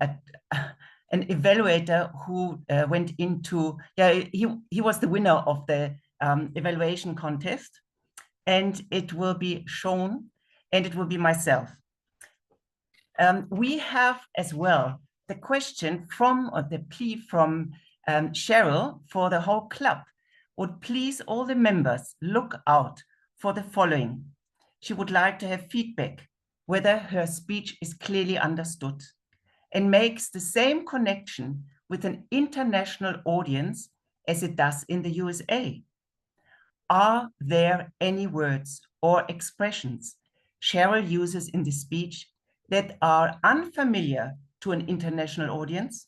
evaluator who went into, he was the winner of the evaluation contest. And it will be Sean, and it will be myself. We have as well the question from, or the plea from Cheryl for the whole club. Would please all the members look out for the following. She would like to have feedback whether her speech is clearly understood and makes the same connection with an international audience as it does in the USA. Are there any words or expressions Cheryl uses in the speech that are unfamiliar to an international audience?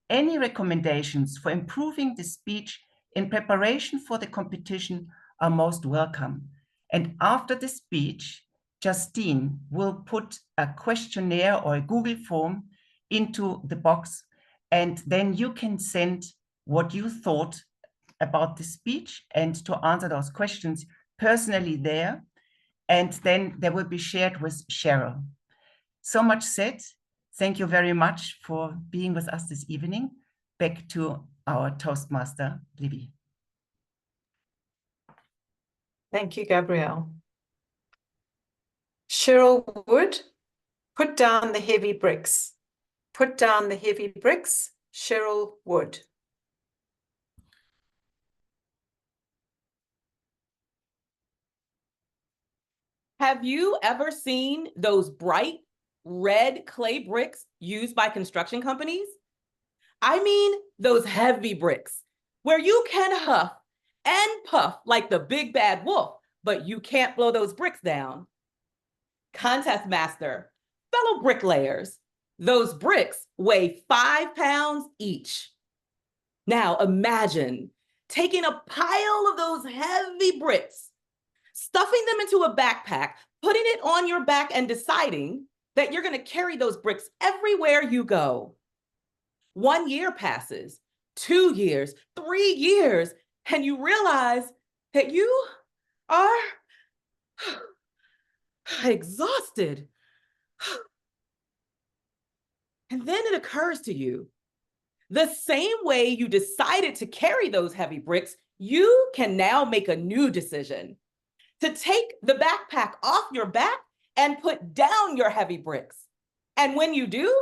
Any recommendations for improving the speech in preparation for the competition are most welcome. And after the speech, Justine will put a questionnaire or a Google form into the box, and then you can send what you thought about the speech and to answer those questions personally there. And then they will be shared with Cheryl. So much said. Thank you very much for being with us this evening. Back to our Toastmaster, Libby. Thank you, Gabrielle. Cheryl Wood, put down the heavy bricks. Put down the heavy bricks, Cheryl Wood. Have you ever seen those bright red clay bricks used by construction companies? I mean, those heavy bricks where you can huff and puff like the big bad wolf, but you can't blow those bricks down. Contest master, fellow bricklayers, those bricks weigh 5 pounds each. Now imagine taking a pile of those heavy bricks, stuffing them into a backpack, putting it on your back and deciding that you're going to carry those bricks everywhere you go. 1 year passes, 2 years, 3 years, and you realize that you are exhausted. And then it occurs to you, the same way you decided to carry those heavy bricks, you can now make a new decision to take the backpack off your back and put down your heavy bricks. And when you do,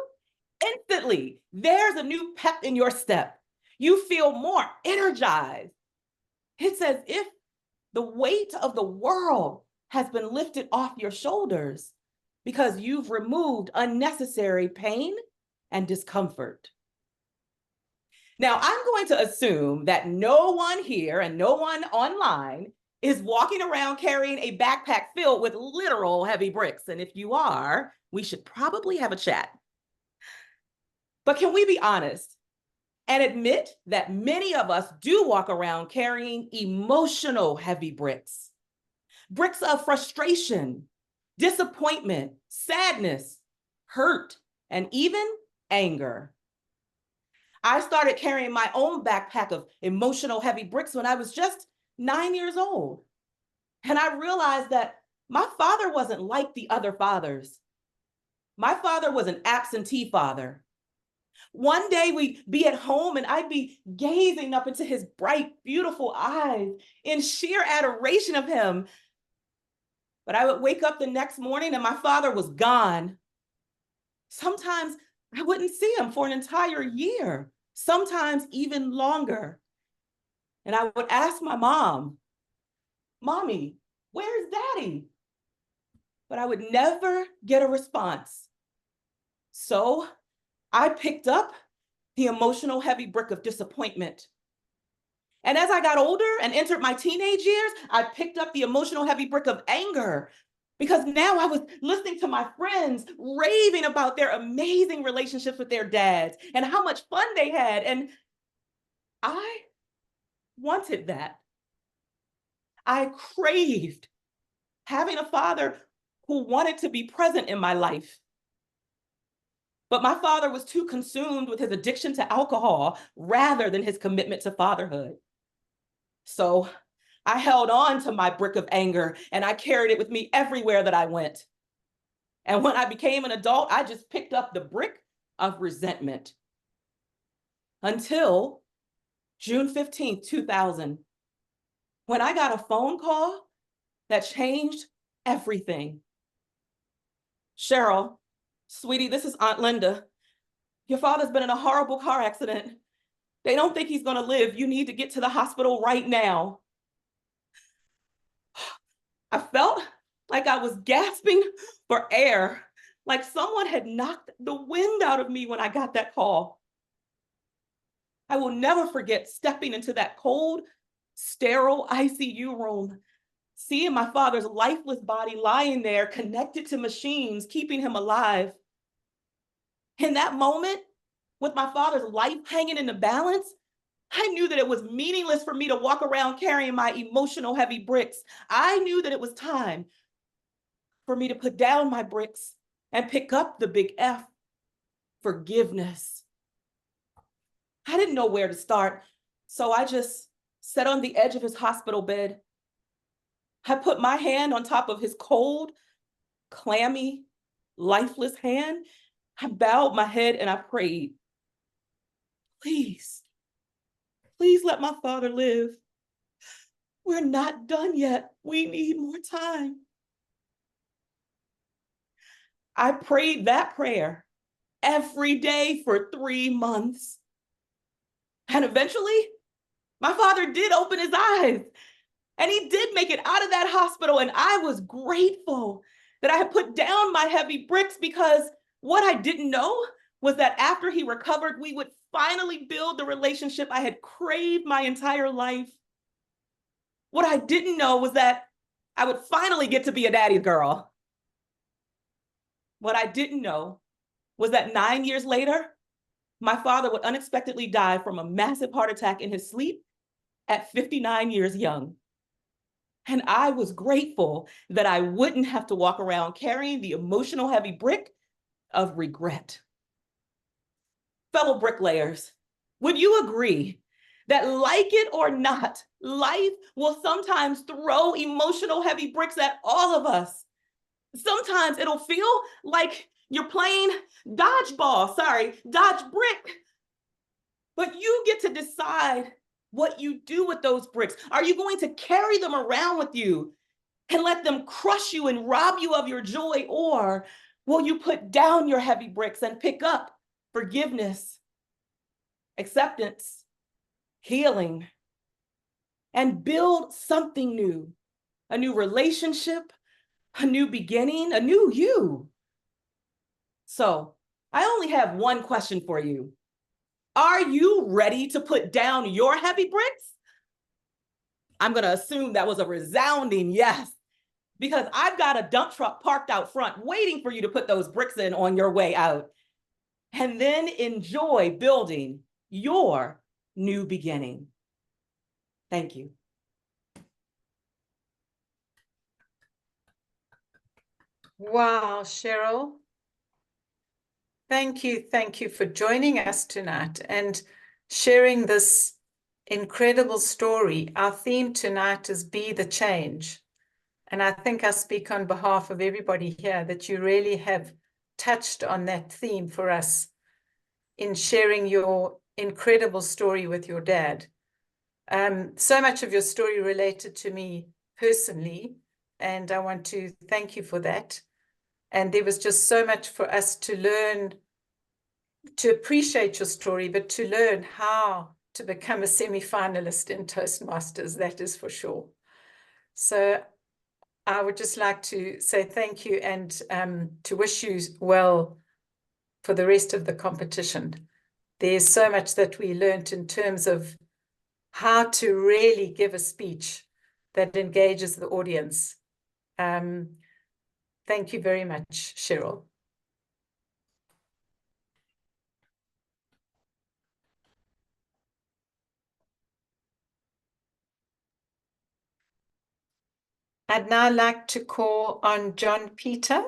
instantly, there's a new pep in your step. You feel more energized. It's as if the weight of the world has been lifted off your shoulders because you've removed unnecessary pain and discomfort. Now, I'm going to assume that no one here and no one online is walking around carrying a backpack filled with literal heavy bricks. And if you are, we should probably have a chat. But can we be honest and admit that many of us do walk around carrying emotional heavy bricks? Bricks of frustration, disappointment, sadness, hurt, and even anger. I started carrying my own backpack of emotional heavy bricks when I was just 9 years old. And I realized that my father wasn't like the other fathers. My father was an absentee father. One day we'd be at home and I'd be gazing up into his bright, beautiful eyes in sheer adoration of him. But I would wake up the next morning and my father was gone. Sometimes I wouldn't see him for an entire year, sometimes even longer. And I would ask my mom, "Mommy, where's Daddy?" But I would never get a response. So I picked up the emotional heavy brick of disappointment. And as I got older and entered my teenage years, I picked up the emotional heavy brick of anger, because now I was listening to my friends raving about their amazing relationships with their dads and how much fun they had. And I wanted that. I craved having a father who wanted to be present in my life. But my father was too consumed with his addiction to alcohol rather than his commitment to fatherhood. So I held on to my brick of anger and I carried it with me everywhere that I went. And when I became an adult, I just picked up the brick of resentment. Until June 15th, 2000, when I got a phone call that changed everything. "Cheryl, sweetie, this is Aunt Linda. Your father's been in a horrible car accident. They don't think he's gonna live. You need to get to the hospital right now." I felt like I was gasping for air, like someone had knocked the wind out of me when I got that call. I will never forget stepping into that cold, sterile ICU room, seeing my father's lifeless body lying there, connected to machines, keeping him alive. In that moment, with my father's life hanging in the balance, I knew that it was meaningless for me to walk around carrying my emotional heavy bricks. I knew that it was time for me to put down my bricks and pick up the big F, forgiveness. I didn't know where to start, so I just sat on the edge of his hospital bed. I put my hand on top of his cold, clammy, lifeless hand. I bowed my head and I prayed, "Please, please let my father live. We're not done yet. We need more time." I prayed that prayer every day for 3 months. And eventually, my father did open his eyes. And he did make it out of that hospital. And I was grateful that I had put down my heavy bricks, because what I didn't know was that after he recovered, we would finally build the relationship I had craved my entire life. What I didn't know was that I would finally get to be a daddy girl. What I didn't know was that 9 years later, my father would unexpectedly die from a massive heart attack in his sleep at 59 years young. And I was grateful that I wouldn't have to walk around carrying the emotional heavy brick of regret. Fellow bricklayers, would you agree that, like it or not, life will sometimes throw emotional heavy bricks at all of us? Sometimes it'll feel like you're playing dodgeball, dodge brick. But you get to decide what you do with those bricks. Are you going to carry them around with you and let them crush you and rob you of your joy? Or will you put down your heavy bricks and pick up forgiveness, acceptance, healing, and build something new, a new relationship, a new beginning, a new you? So I only have one question for you. Are you ready to put down your heavy bricks? I'm going to assume that was a resounding yes, because I've got a dump truck parked out front waiting for you to put those bricks in on your way out. And then enjoy building your new beginning. Thank you. Wow, Cheryl. Thank you for joining us tonight and sharing this incredible story. Our theme tonight is Be the Change. And I think I speak on behalf of everybody here that you really have touched on that theme for us in sharing your incredible story with your dad. So much of your story related to me personally, and I want to thank you for that. And there was just so much for us to learn, to appreciate your story, but to learn how to become a semi-finalist in Toastmasters, that is for sure. So I would just like to say thank you and to wish you well for the rest of the competition. There's so much that we learned in terms of how to really give a speech that engages the audience. Thank you very much, Cheryl. I'd now like to call on John Peter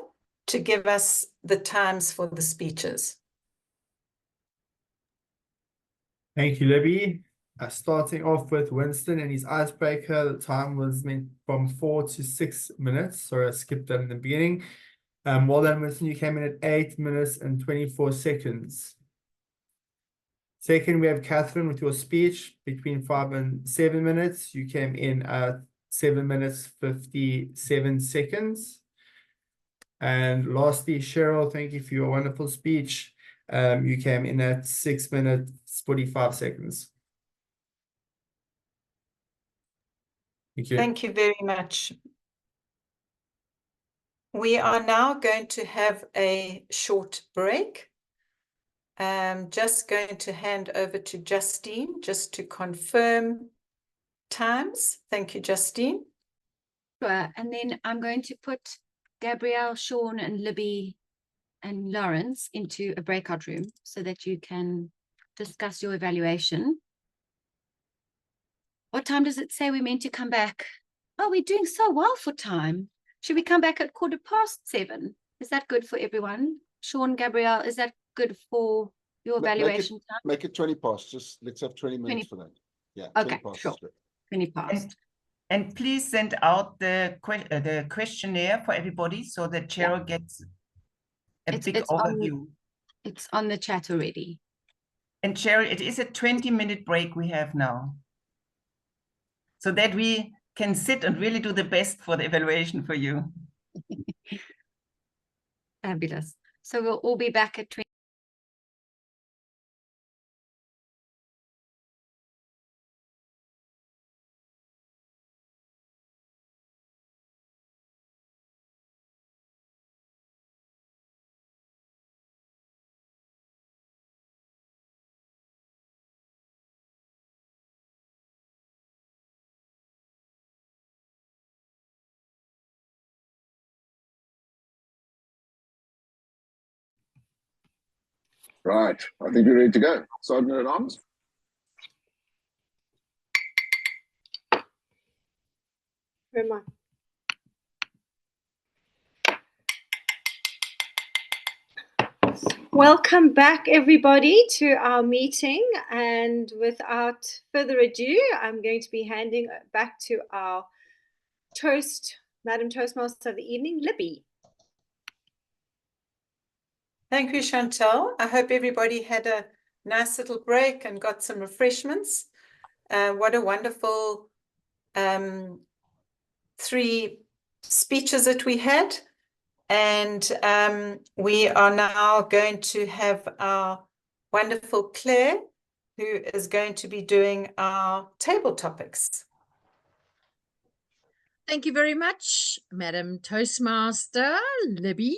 to give us the times for the speeches. Thank you, Libby. Starting off with Winston and his icebreaker, the time was meant from 4 to 6 minutes. Sorry, I skipped that in the beginning. Well done, Winston. You came in at 8 minutes and 24 seconds. Second, we have Catherine with your speech between 5 and 7 minutes. You came in at 7 minutes, 57 seconds. And lastly, Cheryl, thank you for your wonderful speech. You came in at 6 minutes, 45 seconds. Thank you. Thank you very much. We are now going to have a short break. Just going to hand over to Justine just to confirm times. Thank you, Justine. Sure. And then I'm going to put Gabrielle, Sean, and Libby and Lawrence into a breakout room so that you can discuss your evaluation. What time does it say we're meant to come back? Oh, we're doing so well for time. Should we come back at 7:15? Is that good for everyone? Sean, Gabrielle, is that good for your evaluation time? Make it 20 past. Just let's have 20 minutes for that. Yeah. Okay, 20 past sure. is good. 20 past. And please send out the questionnaire for everybody so that Cheryl gets a big overview. It's on the chat already. And Cheryl, it is a 20-minute break we have now, so that we can sit and really do the best for the evaluation for you. Fabulous. So we'll all be back at 20. Right, I think we're ready to go. Sergeant at Arms. Where am I? Welcome back, everybody, to our meeting. And without further ado, I'm going to be handing back to our Madam Toastmaster of the evening, Libby. Thank you, Chantal. I hope everybody had a nice little break and got some refreshments. What a wonderful 3 speeches that we had. And we are now going to have our wonderful Claire, who is going to be doing our table topics. Thank you very much, Madam Toastmaster Libby.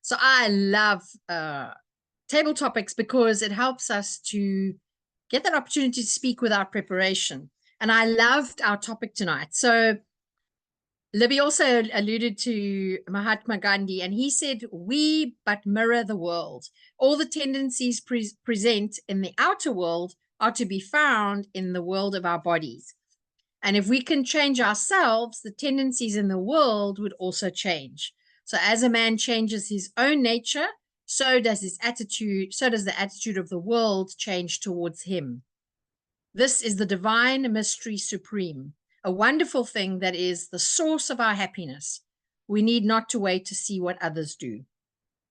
So I love table topics because it helps us to get that opportunity to speak without preparation. And I loved our topic tonight. So Libby also alluded to Mahatma Gandhi, and he said, we but mirror the world. All the tendencies present in the outer world are to be found in the world of our bodies. And if we can change ourselves, the tendencies in the world would also change. So as a man changes his own nature, so does his attitude, so does the attitude of the world change towards him. This is the divine mystery supreme, a wonderful thing that is the source of our happiness. We need not to wait to see what others do.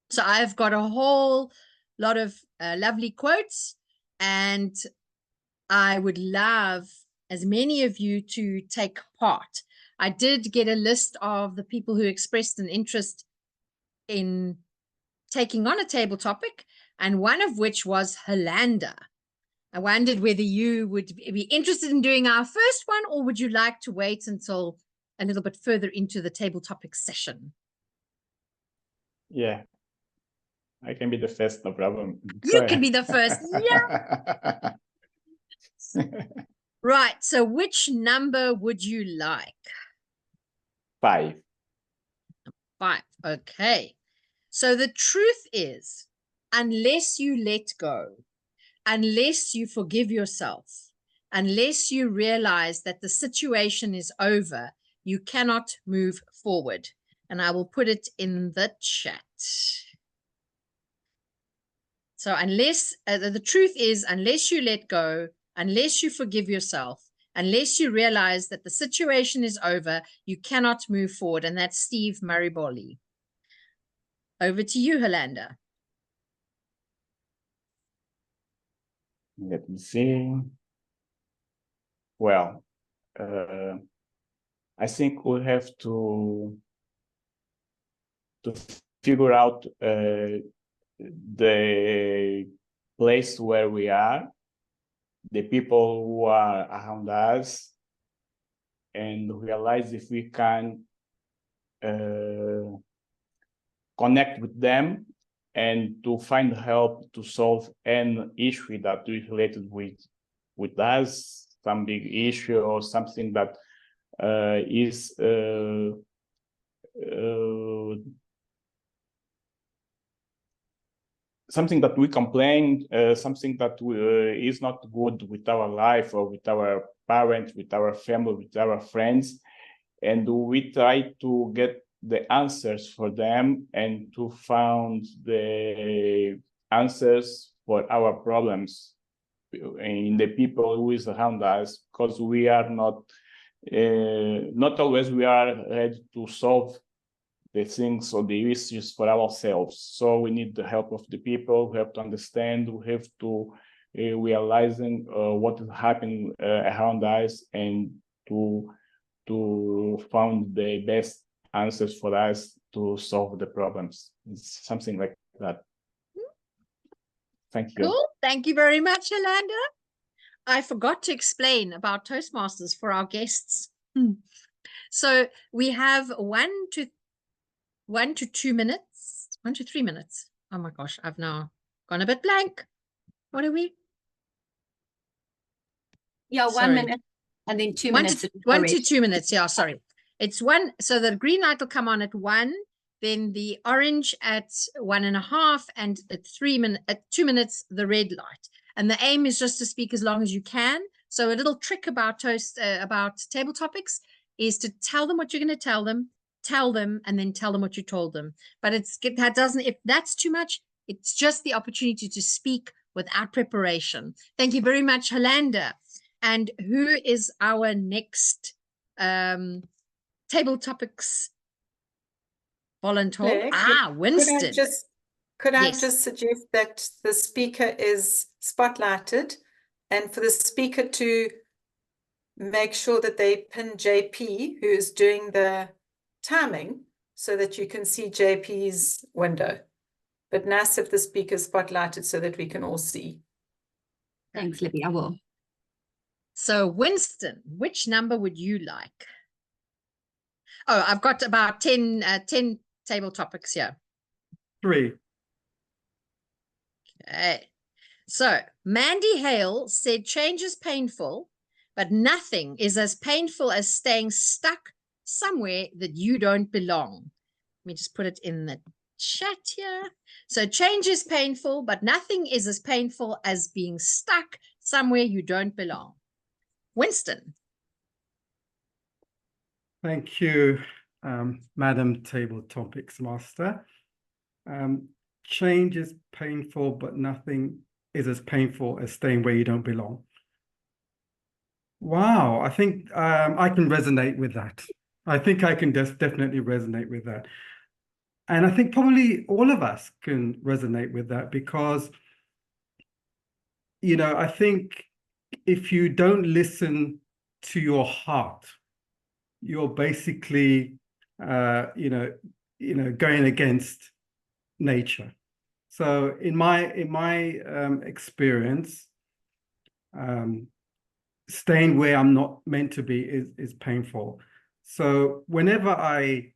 So I've got a whole lot of lovely quotes, and I would love as many of you to take part. I did get a list of the people who expressed an interest in taking on a table topic, and one of which was Hollander. I wondered whether you would be interested in doing our first one, or would you like to wait until a little bit further into the table topic session? Yeah, I can be the first, no problem. You can be the first. Yeah. Right. So which number would you like? 5. 5. Okay. So the truth is, unless you let go, unless you forgive yourself, unless you realize that the situation is over, you cannot move forward. And I will put it in the chat. So unless, the truth is, unless you let go, unless you forgive yourself, unless you realize that the situation is over, you cannot move forward. And that's Steve Mariboli. Over to you, Hollander. Let me see. Well, I think we have to figure out the place where we are, the people who are around us, and realize if we can connect with them and to find help to solve any issue that is related with us, some big issue or something that is something that we complain, something that is not good with our life or with our parents, with our family, with our friends. And we try to get the answers for them and to find the answers for our problems in the people who is around us, because we are not always we are ready to solve the things or the issues for ourselves. So we need the help of the people. We have to understand. We have to realizing what is happening around us and to find the best answers for us to solve the problems. It's something like that. Thank you. Cool. Thank you very much, Hollander. I forgot to explain about Toastmasters for our guests. So we have 1 to 2 minutes, 1 to 3 minutes. Oh my gosh, I've now gone a bit blank. What are we? Yeah, Sorry. 1 minute and then 2 minutes. 1 to 2 minutes. Yeah, sorry. It's 1. So the green light will come on at 1, then the orange at 1.5, and at 2 minutes, the red light. And the aim is just to speak as long as you can. So a little trick about about table topics is to tell them what you're going to tell them, and then tell them what you told them. But that doesn't, if that's too much, it's just the opportunity to speak without preparation. Thank you very much, Hollander. And who is our next table topics volunteer? Claire, Winston. Could I Yes. just suggest that the speaker is spotlighted, and for the speaker to make sure that they pin JP, who is doing the timing, so that you can see JP's window. But nice if the speaker is spotlighted so that we can all see. Thanks, Libby. I will. So, Winston, which number would you like? Oh, I've got about 10 table topics here. 3. Okay. So, Mandy Hale said change is painful, but nothing is as painful as staying stuck somewhere that you don't belong. Let me just put it in the chat here. So, change is painful, but nothing is as painful as being stuck somewhere you don't belong. Winston. Thank you, Madam Table Topics Master. Change is painful, but nothing is as painful as staying where you don't belong. Wow, I think I can resonate with that. I think I can definitely resonate with that. And I think probably all of us can resonate with that because, you know, I think if you don't listen to your heart, you're basically, going against nature. So in my experience, staying where I'm not meant to be is painful. So whenever I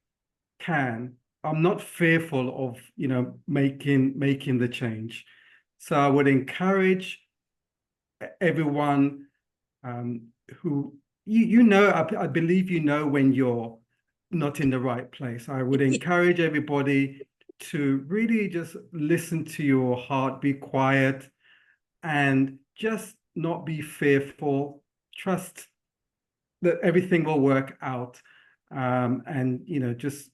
can, I'm not fearful of making the change. So I would encourage everyone who I believe when you're not in the right place. I would encourage everybody to really just listen to your heart, be quiet, and just not be fearful. Trust that everything will work out, and just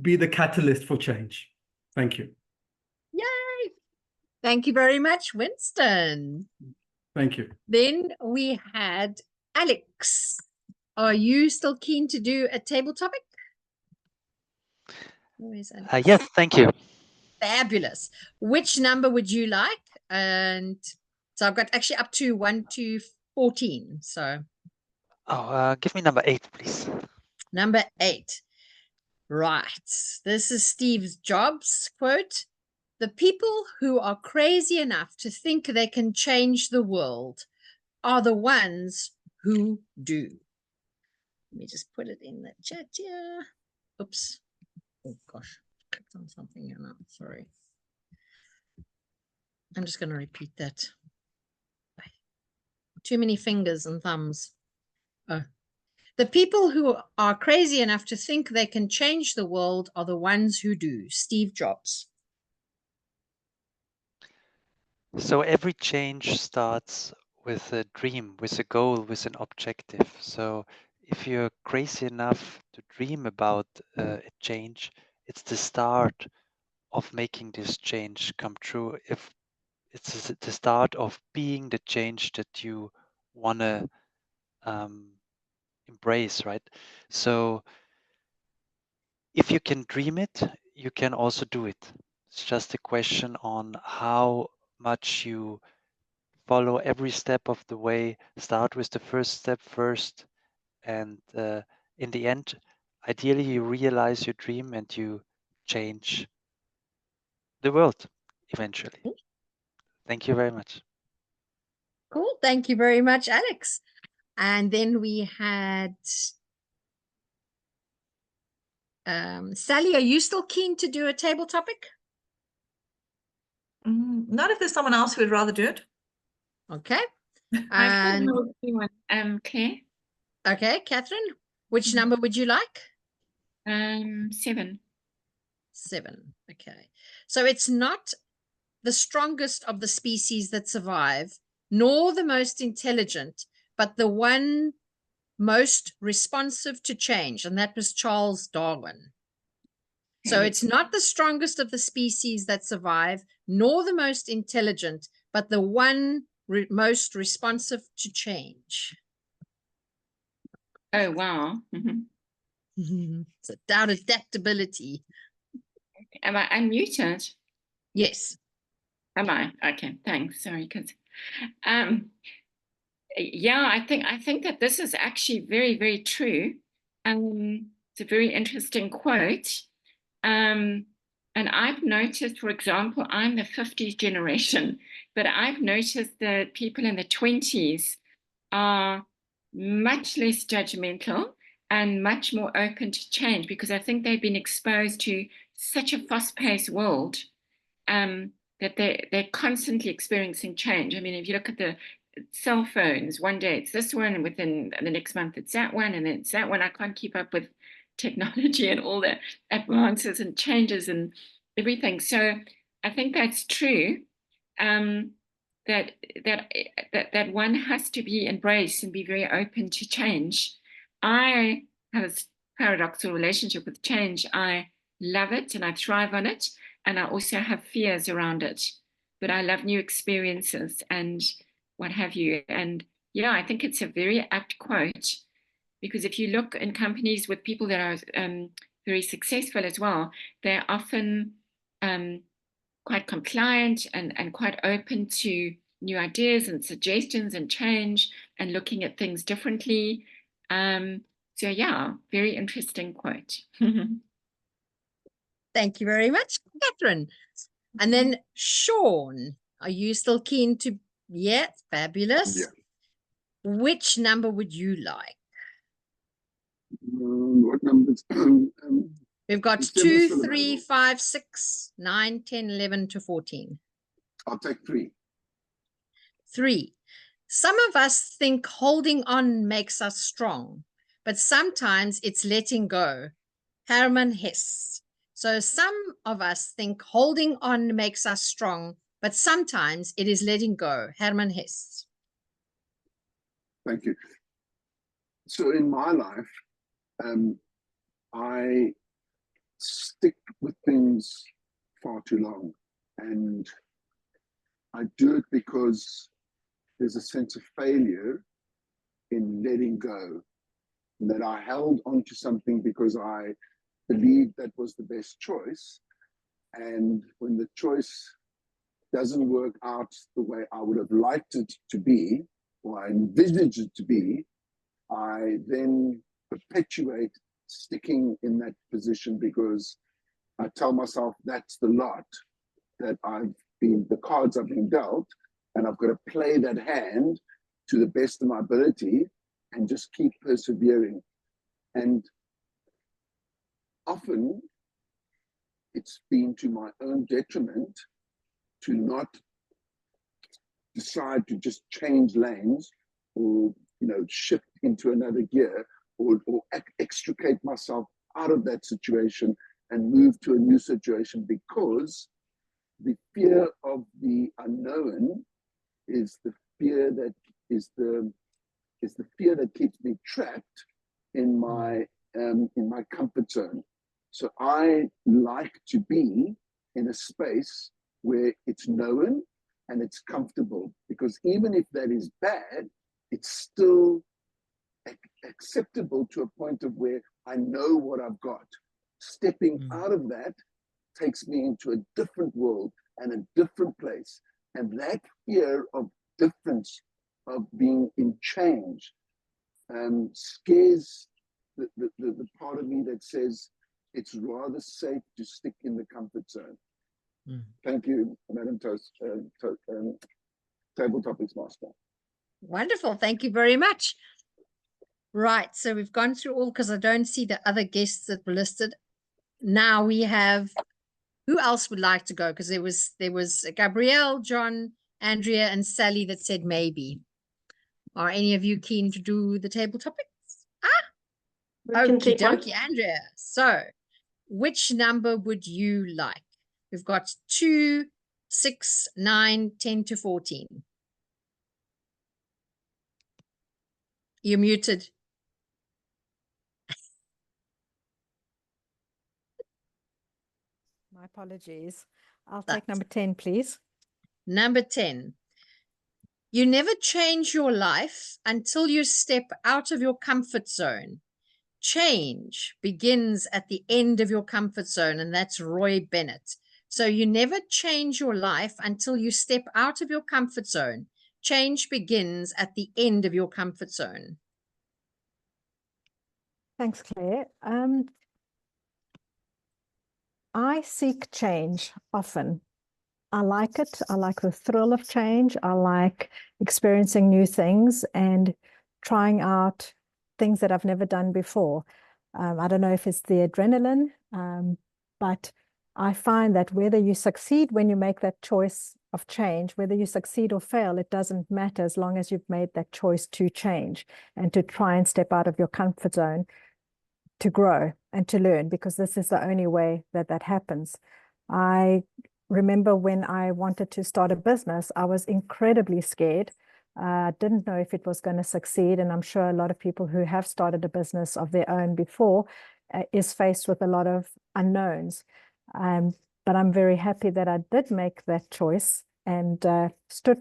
be the catalyst for change. Thank you. Yay! Thank you very much, Winston. Thank you. Then we had Alex. Are you still keen to do a table topic? Yes, thank you. Fabulous. Which number would you like? And so I've got actually up to 1 to 14. So Give me number 8, please. number 8. Right. This is Steve Jobs' quote. The people who are crazy enough to think they can change the world are the ones who do. Let me just put it in the chat here. Oops. Oh, gosh. Clicked on something here now. Sorry. I'm just going to repeat that. Too many fingers and thumbs. Oh. The people who are crazy enough to think they can change the world are the ones who do. Steve Jobs. So every change starts with a dream, with a goal, with an objective. So if you're crazy enough to dream about a change, it's the start of making this change come true. If it's the start of being the change that you want to embrace, right? So if you can dream it, you can also do it. It's just a question on how much you follow every step of the way. Start with the first step first, and in the end, ideally you realize your dream and you change the world eventually. Thank you very much. Cool. Thank you very much, Alex. And then we had Sally. Are you still keen to do a table topic? Not if there's someone else who would rather do it. Okay. I can And do one, Claire. okay, Catherine, which number would you like? 7. 7. Okay. So it's not the strongest of the species that survive, nor the most intelligent, but the one most responsive to change. And that was Charles Darwin. So it's not the strongest of the species that survive, nor the most intelligent, but the one most responsive to change. Oh, wow. It's about adaptability. Am I unmuted? Yes. Am I? Okay, thanks. Sorry, because yeah, I think that this is actually very, very true. It's a very interesting quote. And I've noticed, for example, I'm the 50s generation, but I've noticed that people in the 20s are much less judgmental and much more open to change, because I think they've been exposed to such a fast-paced world that they're constantly experiencing change. I mean, if you look at the cell phones, one day it's this one, and within the next month it's that one, and then it's that one. I can't keep up with technology and all the advances and changes and everything. So I think that's true. That one has to be embraced and be very open to change. I have a paradoxical relationship with change. I love it and I thrive on it, and I also have fears around it. But I love new experiences and what have you. And yeah, I think it's a very apt quote, because if you look in companies with people that are very successful as well, they're often quite compliant and quite open to new ideas and suggestions and change and looking at things differently. So yeah, very interesting quote. Thank you very much, Catherine. And then Sean, are you still keen to? Yeah, fabulous. Yeah. Which number would you like? What numbers? We've got It's Deborah's 2, still 3, available. 5, 6, 9, 10, 11 to 14. I'll take 3. 3. Some of us think holding on makes us strong, but sometimes it's letting go. Herman Hesse. So some of us think holding on makes us strong, but sometimes it is letting go. Herman Hesse. Thank you. So in my life, I stick with things far too long, and I do it because there's a sense of failure in letting go, that I held on to something because I believed that was the best choice, and when the choice doesn't work out the way I would have liked it to be, or I envisaged it to be, I then perpetuate sticking in that position because I tell myself that's the lot that the cards I've been dealt, and I've got to play that hand to the best of my ability and just keep persevering. And often it's been to my own detriment to not decide to just change lanes or shift into another gear or extricate myself out of that situation and move to a new situation, because the fear of the unknown is the fear that keeps me trapped in my comfort zone. So I like to be in a space where it's known and it's comfortable, because even if that is bad, it's still acceptable to a point of where I know what I've got. Stepping out of that takes me into a different world and a different place. And that fear of difference, of being in change, scares the part of me that says it's rather safe to stick in the comfort zone. Thank you, Madam Table Topics Master. Wonderful. Thank you very much. Right. So we've gone through all, because I don't see the other guests that were listed. Now we have, who else would like to go? Because there was Gabrielle, John, Andrea, and Sally that said maybe. Are any of you keen to do the table topics? We can Okie take one. dokie, Andrea. So, which number would you like? We've got 2, 6, 9, 10 to 14. You're muted. My apologies. I'll That's take number 10, please. Number 10. You never change your life until you step out of your comfort zone. Change begins at the end of your comfort zone, and that's Roy Bennett. So you never change your life until you step out of your comfort zone. Change begins at the end of your comfort zone. Thanks, Claire. I seek change often. I like it. I like the thrill of change. I like experiencing new things and trying out things that I've never done before. I don't know if it's the adrenaline, but I find that whether you succeed when you make that choice of change, whether you succeed or fail, it doesn't matter as long as you've made that choice to change and to try and step out of your comfort zone to grow and to learn, because this is the only way that that happens. I remember when I wanted to start a business, I was incredibly scared. Didn't know if it was going to succeed. And I'm sure a lot of people who have started a business of their own before is faced with a lot of unknowns. But I'm very happy that I did make that choice and stood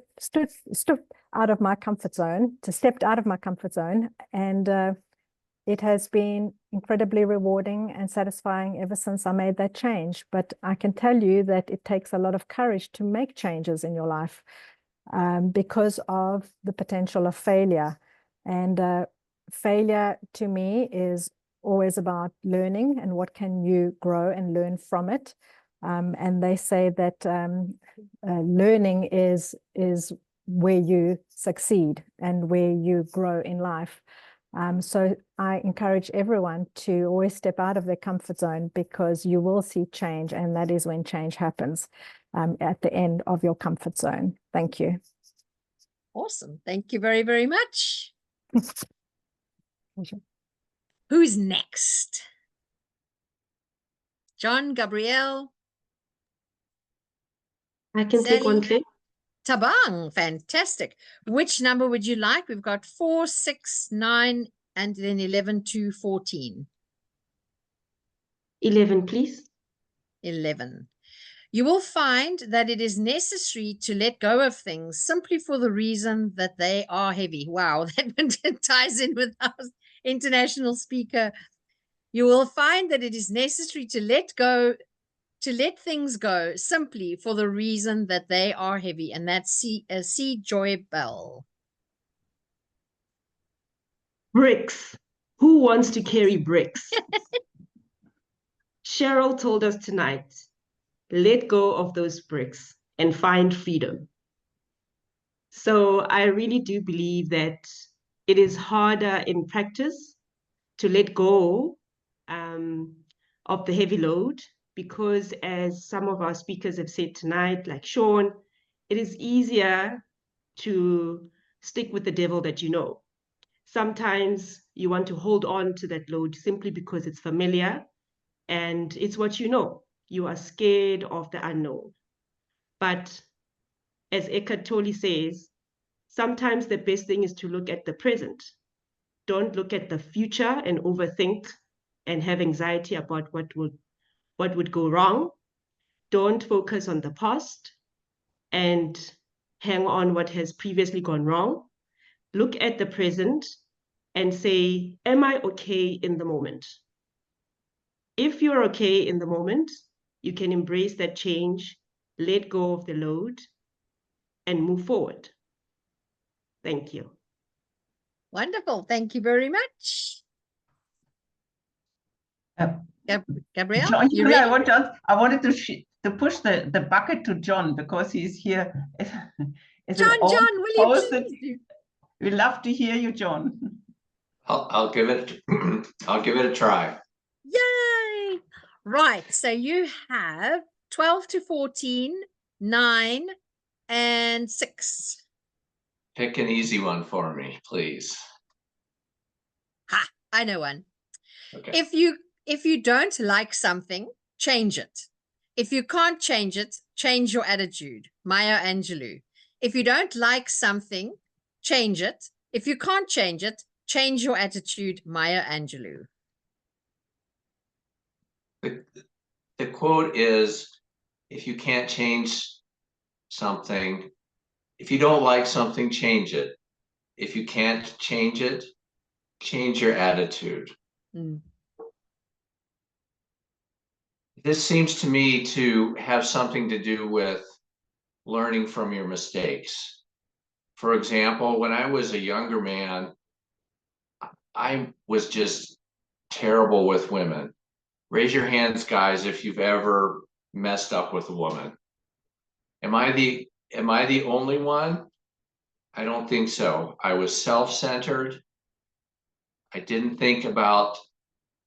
out of my comfort zone, stepped out of my comfort zone. And it has been incredibly rewarding and satisfying ever since I made that change. But I can tell you that it takes a lot of courage to make changes in your life because of the potential of failure. And failure to me is always about learning and what can you grow and learn from it. And they say that learning is where you succeed and where you grow in life. So I encourage everyone to always step out of their comfort zone, because you will see change, and that is when change happens at the end of your comfort zone. Thank you. Awesome. Thank you very, very much. Pleasure. Who's next? John, Gabrielle? I can take one, Claire. Tabang, fantastic. Which number would you like? We've got 4, 6, 9, and then 11 to 14. 11, please. 11. You will find that it is necessary to let go of things simply for the reason that they are heavy. Wow, that ties in with our international speaker. You will find that it is necessary to let things go simply for the reason that they are heavy. And that's C. Joy Bell. Bricks. Who wants to carry bricks? Cheryl told us tonight, let go of those bricks and find freedom. So I really do believe that it is harder in practice to let go of the heavy load, because as some of our speakers have said tonight, like Sean, it is easier to stick with the devil that you know. Sometimes you want to hold on to that load simply because it's familiar and it's what you know. You are scared of the unknown. But as Eckhart Tolle says, sometimes the best thing is to look at the present. Don't look at the future and overthink and have anxiety about what would go wrong. Don't focus on the past and hang on what has previously gone wrong. Look at the present and say, am I okay in the moment? If you're okay in the moment, you can embrace that change, let go of the load, and move forward. Thank you. Wonderful. Thank you very much. Gabrielle, John, you ready? I wanted to push the bucket to John, because he's here. John, will you please do? We'd love to hear you, John. I'll give it I'll give it a try. Yay! Right. So you have 12 to 14, 9, and 6. Pick an easy one for me, please. Ha! I know one. Okay. If you don't like something, change it. If you can't change it, change your attitude. Maya Angelou. If you don't like something, change it. If you can't change it, change your attitude. Maya Angelou. The quote is, if you can't change something, if you don't like something, change it. If you can't change it, change your attitude. Mm. This seems to me to have something to do with learning from your mistakes. For example, when I was a younger man, I was just terrible with women. Raise your hands, guys, if you've ever messed up with a woman. Am I the only one? I don't think so. I was self-centered. I didn't think about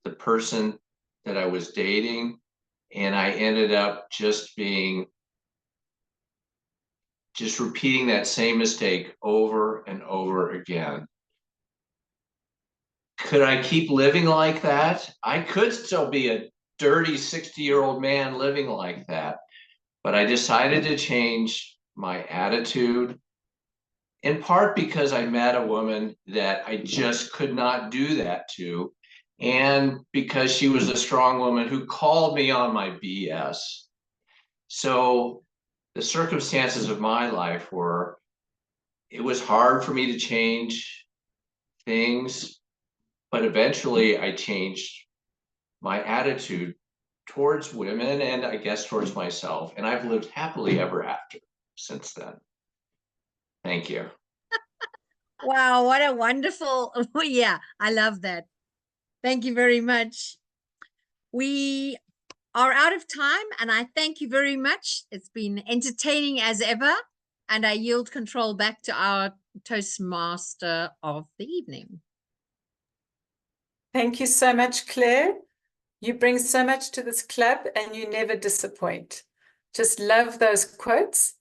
the person that I was dating, and I ended up just repeating that same mistake over and over again. Could I keep living like that? I could still be a dirty 60-year-old man living like that, but I decided to change my attitude, in part because I met a woman that I just could not do that to, and because she was a strong woman who called me on my BS. So the circumstances of my life were, it was hard for me to change things, but eventually I changed my attitude towards women and I guess towards myself. And I've lived happily ever after since then. Thank you. Wow, what a wonderful, yeah, I love that. Thank you very much. We are out of time and I thank you very much. It's been entertaining as ever. And I yield control back to our Toastmaster of the evening. Thank you so much, Claire. You bring so much to this club and you never disappoint. Just love those quotes.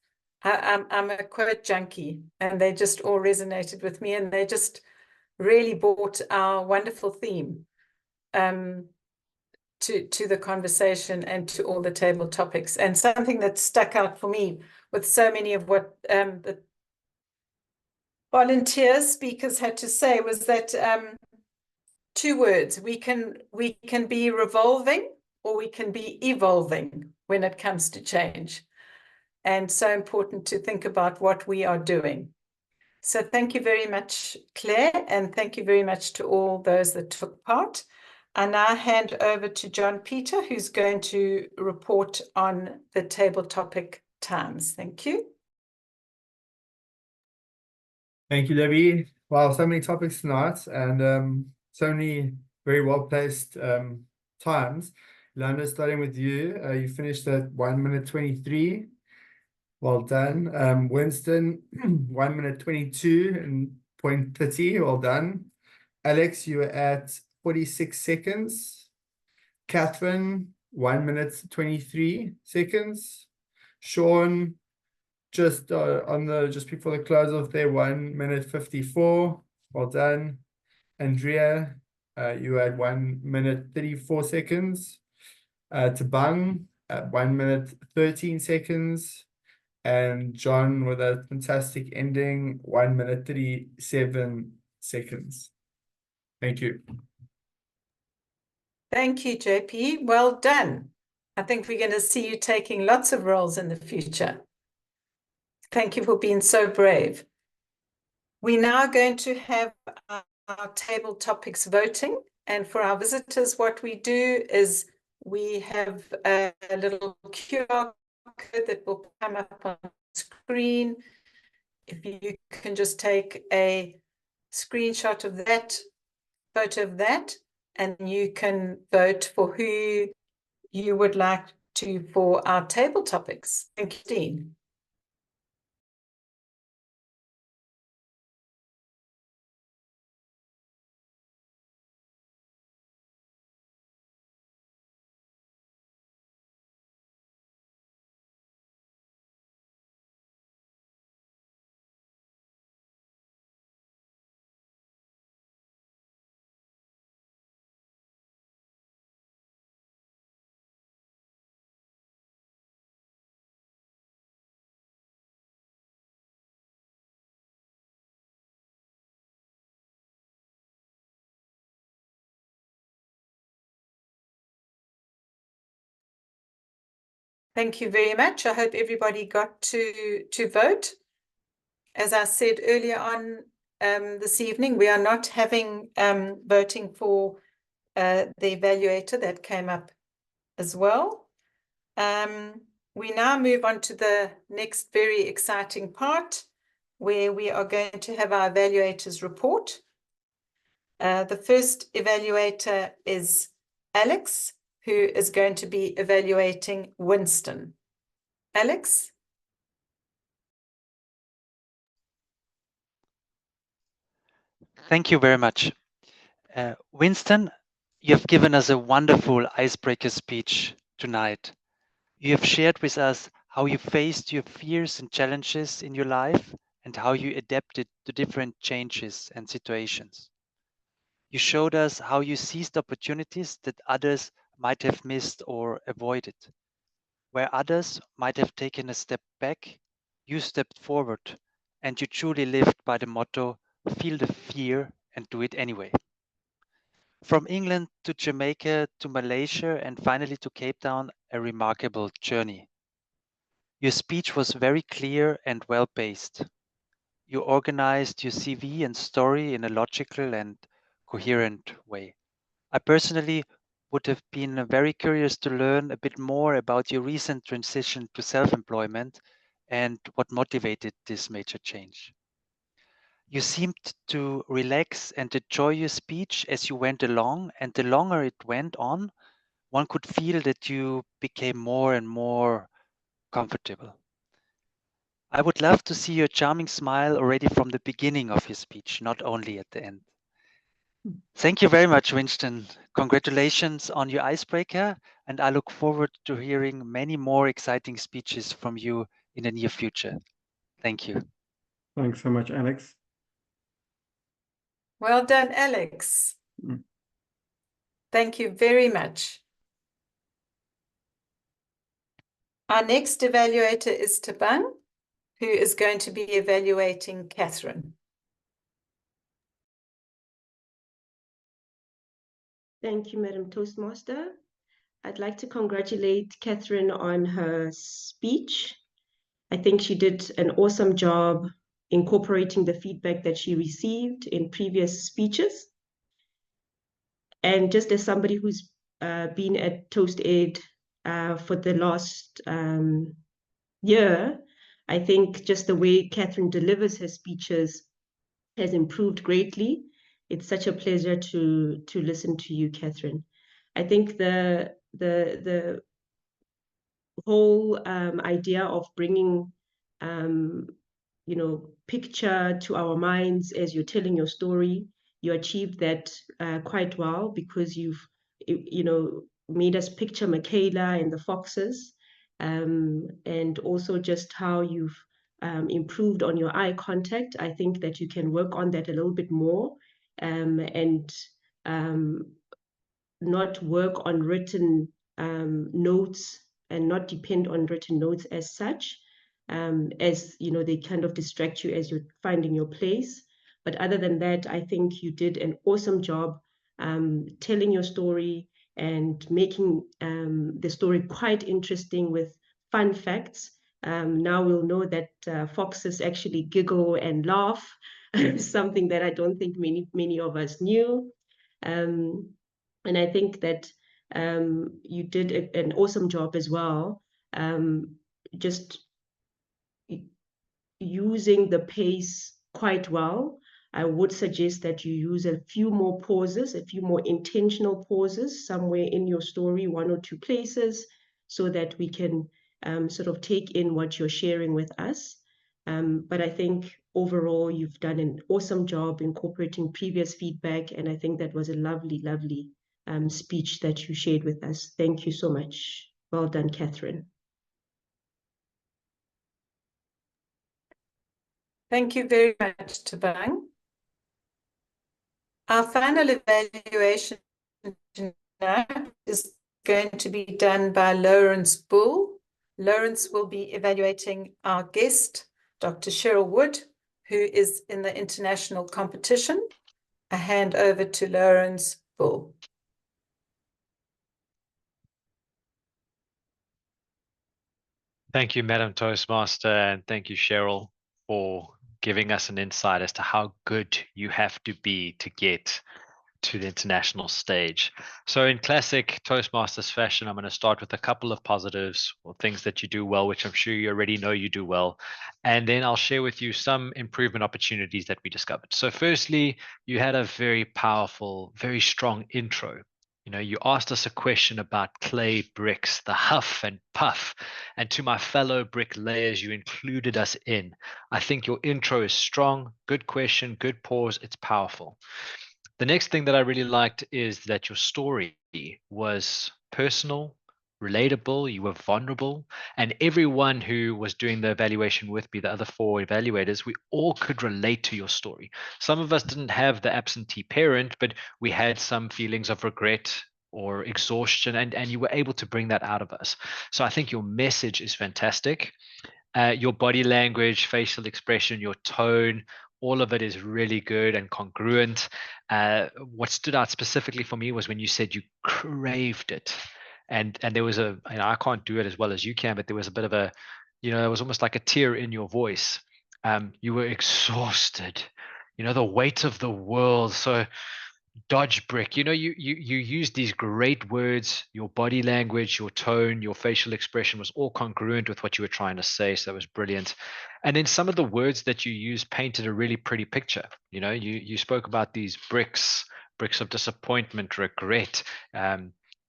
I'm a quote junkie and they just all resonated with me and they just really brought our wonderful theme to the conversation and to all the table topics. And something that stuck out for me with so many of what the volunteer speakers had to say was that two words, we can be revolving or we can be evolving when it comes to change. And so important to think about what we are doing. So thank you very much, Claire, and thank you very much to all those that took part. I now hand over to John Peter, who's going to report on the table topic times. Thank you. Thank you, Libby. Wow, so many topics tonight and so many very well-placed times. Lana, starting with you, you finished at 1 minute 23. Well done. Winston, 1 minute 22 and 0.30. Well done. Alex, you were at 46 seconds. Catherine, 1 minute 23 seconds. Sean, just before the close of there, 1 minute 54. Well done. Andrea, you had 1 minute 34 seconds. Tabang at 1 minute 13 seconds. And John with a fantastic ending, 1 minute 37 seconds. Thank you. Thank you, JP. Well done. I think we're going to see you taking lots of roles in the future. Thank you for being so brave. We're now going to have our table topics voting. And for our visitors, what we do is we have a little QR code that will come up on the screen. If you can just take a screenshot of that, photo of that, and you can vote for who you would like to for our table topics. Thank you, Dean. Thank you very much. I hope everybody got to vote. As I said earlier on this evening, we are not having voting for the evaluator. That came up as well. We now move on to the next very exciting part, where we are going to have our evaluators report. The first evaluator is Alex, who is going to be evaluating Winston. Alex? Thank you very much. Winston, you have given us a wonderful icebreaker speech tonight. You have shared with us how you faced your fears and challenges in your life and how you adapted to different changes and situations. You showed us how you seized opportunities that others might have missed or avoided. Where others might have taken a step back, you stepped forward and you truly lived by the motto, feel the fear and do it anyway. From England to Jamaica to Malaysia and finally to Cape Town, a remarkable journey. Your speech was very clear and well-paced. You organized your CV and story in a logical and coherent way. I personally would have been very curious to learn a bit more about your recent transition to self-employment and what motivated this major change. You seemed to relax and enjoy your speech as you went along, and the longer it went on, one could feel that you became more and more comfortable. I would love to see your charming smile already from the beginning of your speech, not only at the end. Thank you very much, Winston. Congratulations on your icebreaker, and I look forward to hearing many more exciting speeches from you in the near future. Thank you. Thanks so much, Alex. Well done, Alex. Mm. Thank you very much. Our next evaluator is Tabang, who is going to be evaluating Catherine. Thank you, Madam Toastmaster. I'd like to congratulate Catherine on her speech. I think she did an awesome job incorporating the feedback that she received in previous speeches. And just as somebody who's been at ToastEd for the last year, I think just the way Catherine delivers her speeches has improved greatly. It's such a pleasure to listen to you, Catherine. I think the whole idea of bringing picture to our minds as you're telling your story, you achieved that quite well, because you've made us picture Michaela and the foxes, and also just how you've improved on your eye contact. I think that you can work on that a little bit more, and not work on written notes and not depend on written notes as such, as they kind of distract you as you're finding your place. But other than that, I think you did an awesome job telling your story and making the story quite interesting with fun facts. Now we'll know that foxes actually giggle and laugh, something that I don't think many of us knew. And I think that you did an awesome job as well, just using the pace quite well. I would suggest that you use a few more pauses, a few more intentional pauses somewhere in your story, 1 or 2 places, so that we can sort of take in what you're sharing with us. But I think overall, you've done an awesome job incorporating previous feedback, and I think that was a lovely, lovely speech that you shared with us. Thank you so much. Well done, Catherine. Thank you very much, Tabang. Our final evaluation tonight is going to be done by Lawrence Bull. Lawrence will be evaluating our guest, Dr. Cheryl Wood, who is in the international competition. I hand over to Lawrence Bull. Thank you, Madam Toastmaster, and thank you, Cheryl, for giving us an insight as to how good you have to be to get to the international stage. So in classic Toastmasters fashion, I'm going to start with a couple of positives or things that you do well, which I'm sure you already know you do well. And then I'll share with you some improvement opportunities that we discovered. So firstly, you had a very powerful, very strong intro. You know, you asked us a question about clay bricks, the huff and puff. And to my fellow bricklayers, you included us in. I think your intro is strong, good question, good pause, it's powerful. The next thing that I really liked is that your story was personal, relatable, you were vulnerable, and everyone who was doing the evaluation with me, the other 4 evaluators, we all could relate to your story. Some of us didn't have the absentee parent, but we had some feelings of regret or exhaustion, and you were able to bring that out of us. So I think your message is fantastic. Your body language, facial expression, your tone, all of it is really good and congruent. What stood out specifically for me was when you said you craved it. And there was I can't do it as well as you can, but there was a bit of a, it was almost like a tear in your voice. You were exhausted, the weight of the world. So dodge brick, you use these great words, your body language, your tone, your facial expression was all congruent with what you were trying to say, so that was brilliant. And then some of the words that you used painted a really pretty picture. You spoke about these bricks of disappointment, regret.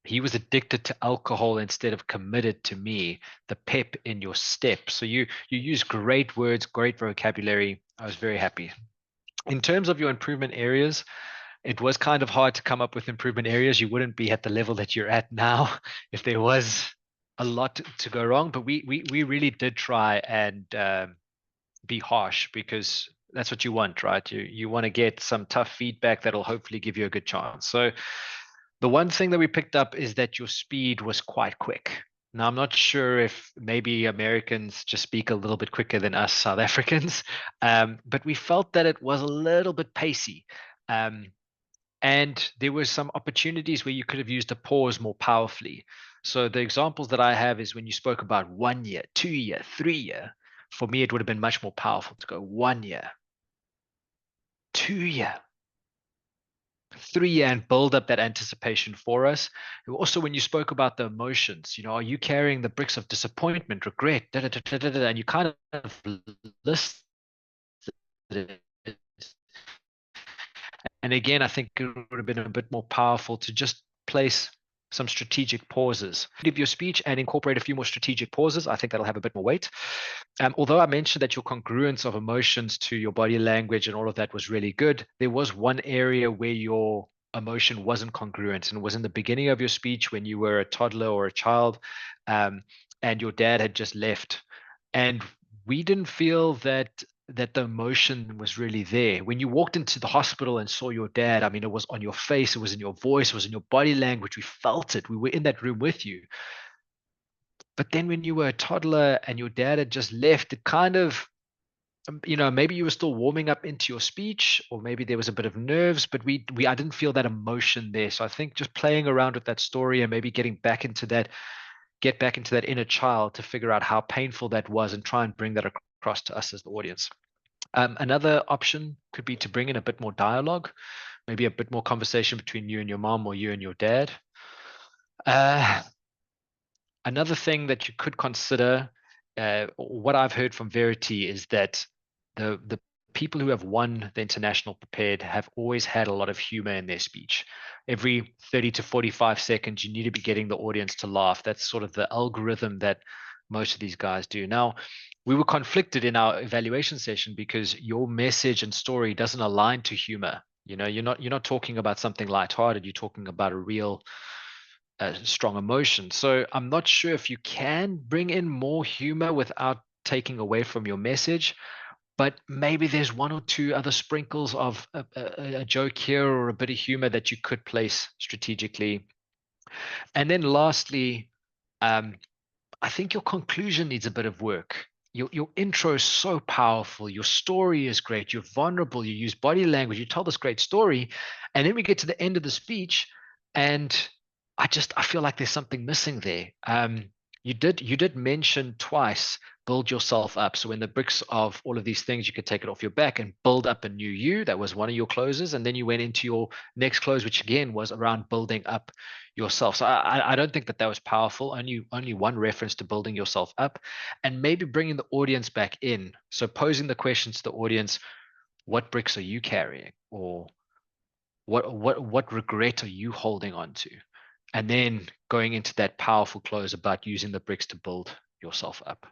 He was addicted to alcohol instead of committed to me, the pep in your step. So you use great words, great vocabulary. I was very happy. In terms of your improvement areas, it was kind of hard to come up with improvement areas. You wouldn't be at the level that you're at now if there was a lot to go wrong. But we really did try and be harsh, because that's what you want, right? You want to get some tough feedback that'll hopefully give you a good chance. So the one thing that we picked up is that your speed was quite quick. Now, I'm not sure if maybe Americans just speak a little bit quicker than us South Africans, but we felt that it was a little bit pacey. And there were some opportunities where you could have used a pause more powerfully. So the examples that I have is when you spoke about 1 year, 2 year, 3 year. For me, it would have been much more powerful to go 1 year, 2 year, 3 year, and build up that anticipation for us. Also, when you spoke about the emotions, are you carrying the bricks of disappointment, regret, and you kind of listed it. And again, I think it would have been a bit more powerful to just place some strategic pauses. Give your speech and incorporate a few more strategic pauses. I think that'll have a bit more weight. Although I mentioned that your congruence of emotions to your body language and all of that was really good, there was one area where your emotion wasn't congruent, and it was in the beginning of your speech when you were a toddler or a child, and your dad had just left. And we didn't feel that the emotion was really there. When you walked into the hospital and saw your dad, I mean, it was on your face, it was in your voice, it was in your body language. We felt it. We were in that room with you. But then when you were a toddler and your dad had just left, it kind of, maybe you were still warming up into your speech, or maybe there was a bit of nerves, but I didn't feel that emotion there. So I think just playing around with that story and maybe get back into that inner child to figure out how painful that was and try and bring that across to us as the audience. Another option could be to bring in a bit more dialogue, maybe a bit more conversation between you and your mom or you and your dad. Another thing that you could consider, what I've heard from Verity, is that the people who have won the International Prepared have always had a lot of humor in their speech. Every 30 to 45 seconds, you need to be getting the audience to laugh. That's sort of the algorithm that most of these guys do. Now, we were conflicted in our evaluation session because your message and story doesn't align to humor. You're not talking about something lighthearted. You're talking about a real strong emotion. So I'm not sure if you can bring in more humor without taking away from your message, but maybe there's one or two other sprinkles of a joke here or a bit of humor that you could place strategically. And then lastly, I think your conclusion needs a bit of work. Your intro is so powerful. Your story is great. You're vulnerable. You use body language. You tell this great story. And then we get to the end of the speech, and I feel like there's something missing there. you did mention twice build yourself up. So in the bricks of all of these things, you could take it off your back and build up a new you. That was one of your closes. And then you went into your next close, which again was around building up yourself. So I don't think that was powerful. Only one reference to building yourself up, and maybe bringing the audience back in. So posing the question to the audience, what bricks are you carrying? Or what regret are you holding on to? And then going into that powerful close about using the bricks to build yourself up.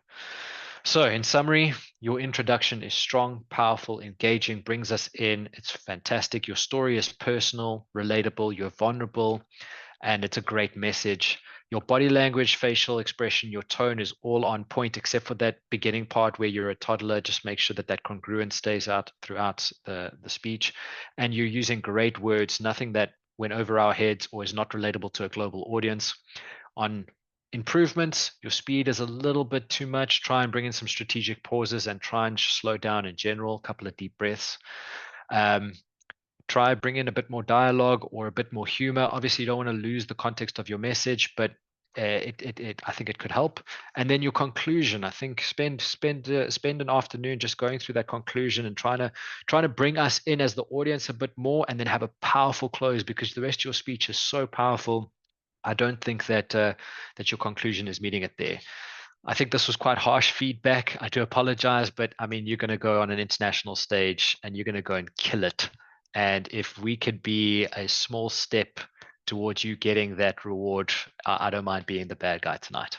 So in summary, your introduction is strong, powerful, engaging, brings us in. It's fantastic. Your story is personal, relatable, you're vulnerable, and it's a great message. Your body language, facial expression, your tone is all on point, except for that beginning part where you're a toddler. Just make sure that congruence stays out throughout the speech. And you're using great words, nothing that went over our heads or is not relatable to a global audience. On improvements, your speed is a little bit too much. Try and bring in some strategic pauses and try and slow down in general, a couple of deep breaths. Try bring in a bit more dialogue or a bit more humor. Obviously, you don't want to lose the context of your message, but I think it could help. And then your conclusion, I think spend an afternoon just going through that conclusion and trying to bring us in as the audience a bit more, and then have a powerful close, because the rest of your speech is so powerful. I don't think that that your conclusion is meeting it there. I think this was quite harsh feedback. I do apologize, but I mean, you're going to go on an international stage and you're going to go and kill it. And if we could be a small step towards you getting that reward, I don't mind being the bad guy tonight.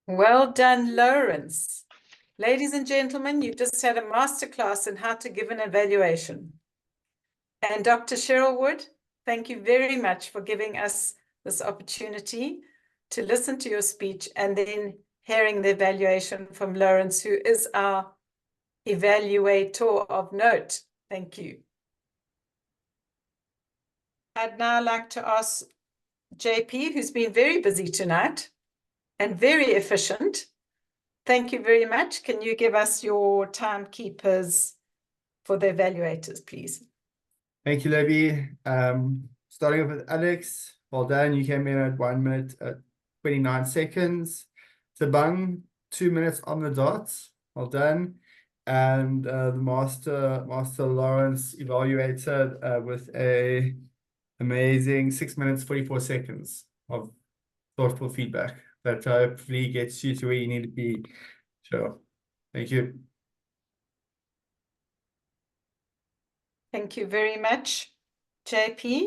Well done, Lawrence. Ladies and gentlemen, you've just had a masterclass in how to give an evaluation. And Dr. Cheryl Wood, thank you very much for giving us this opportunity to listen to your speech and then hearing the evaluation from Lawrence, who is our evaluator of note. Thank you. I'd now like to ask JP, who's been very busy tonight and very efficient. Thank you very much. Can you give us your timekeepers for the evaluators, please? Thank you, Libby. Starting off with Alex, well done. You came in at 1 minute 29 seconds. Tabang, 2 minutes on the dot. Well done. And the Master Lawrence evaluated with a amazing 6 minutes 44 seconds of thoughtful feedback that hopefully gets you to where you need to be. Sure. Thank you. Thank you very much, JP.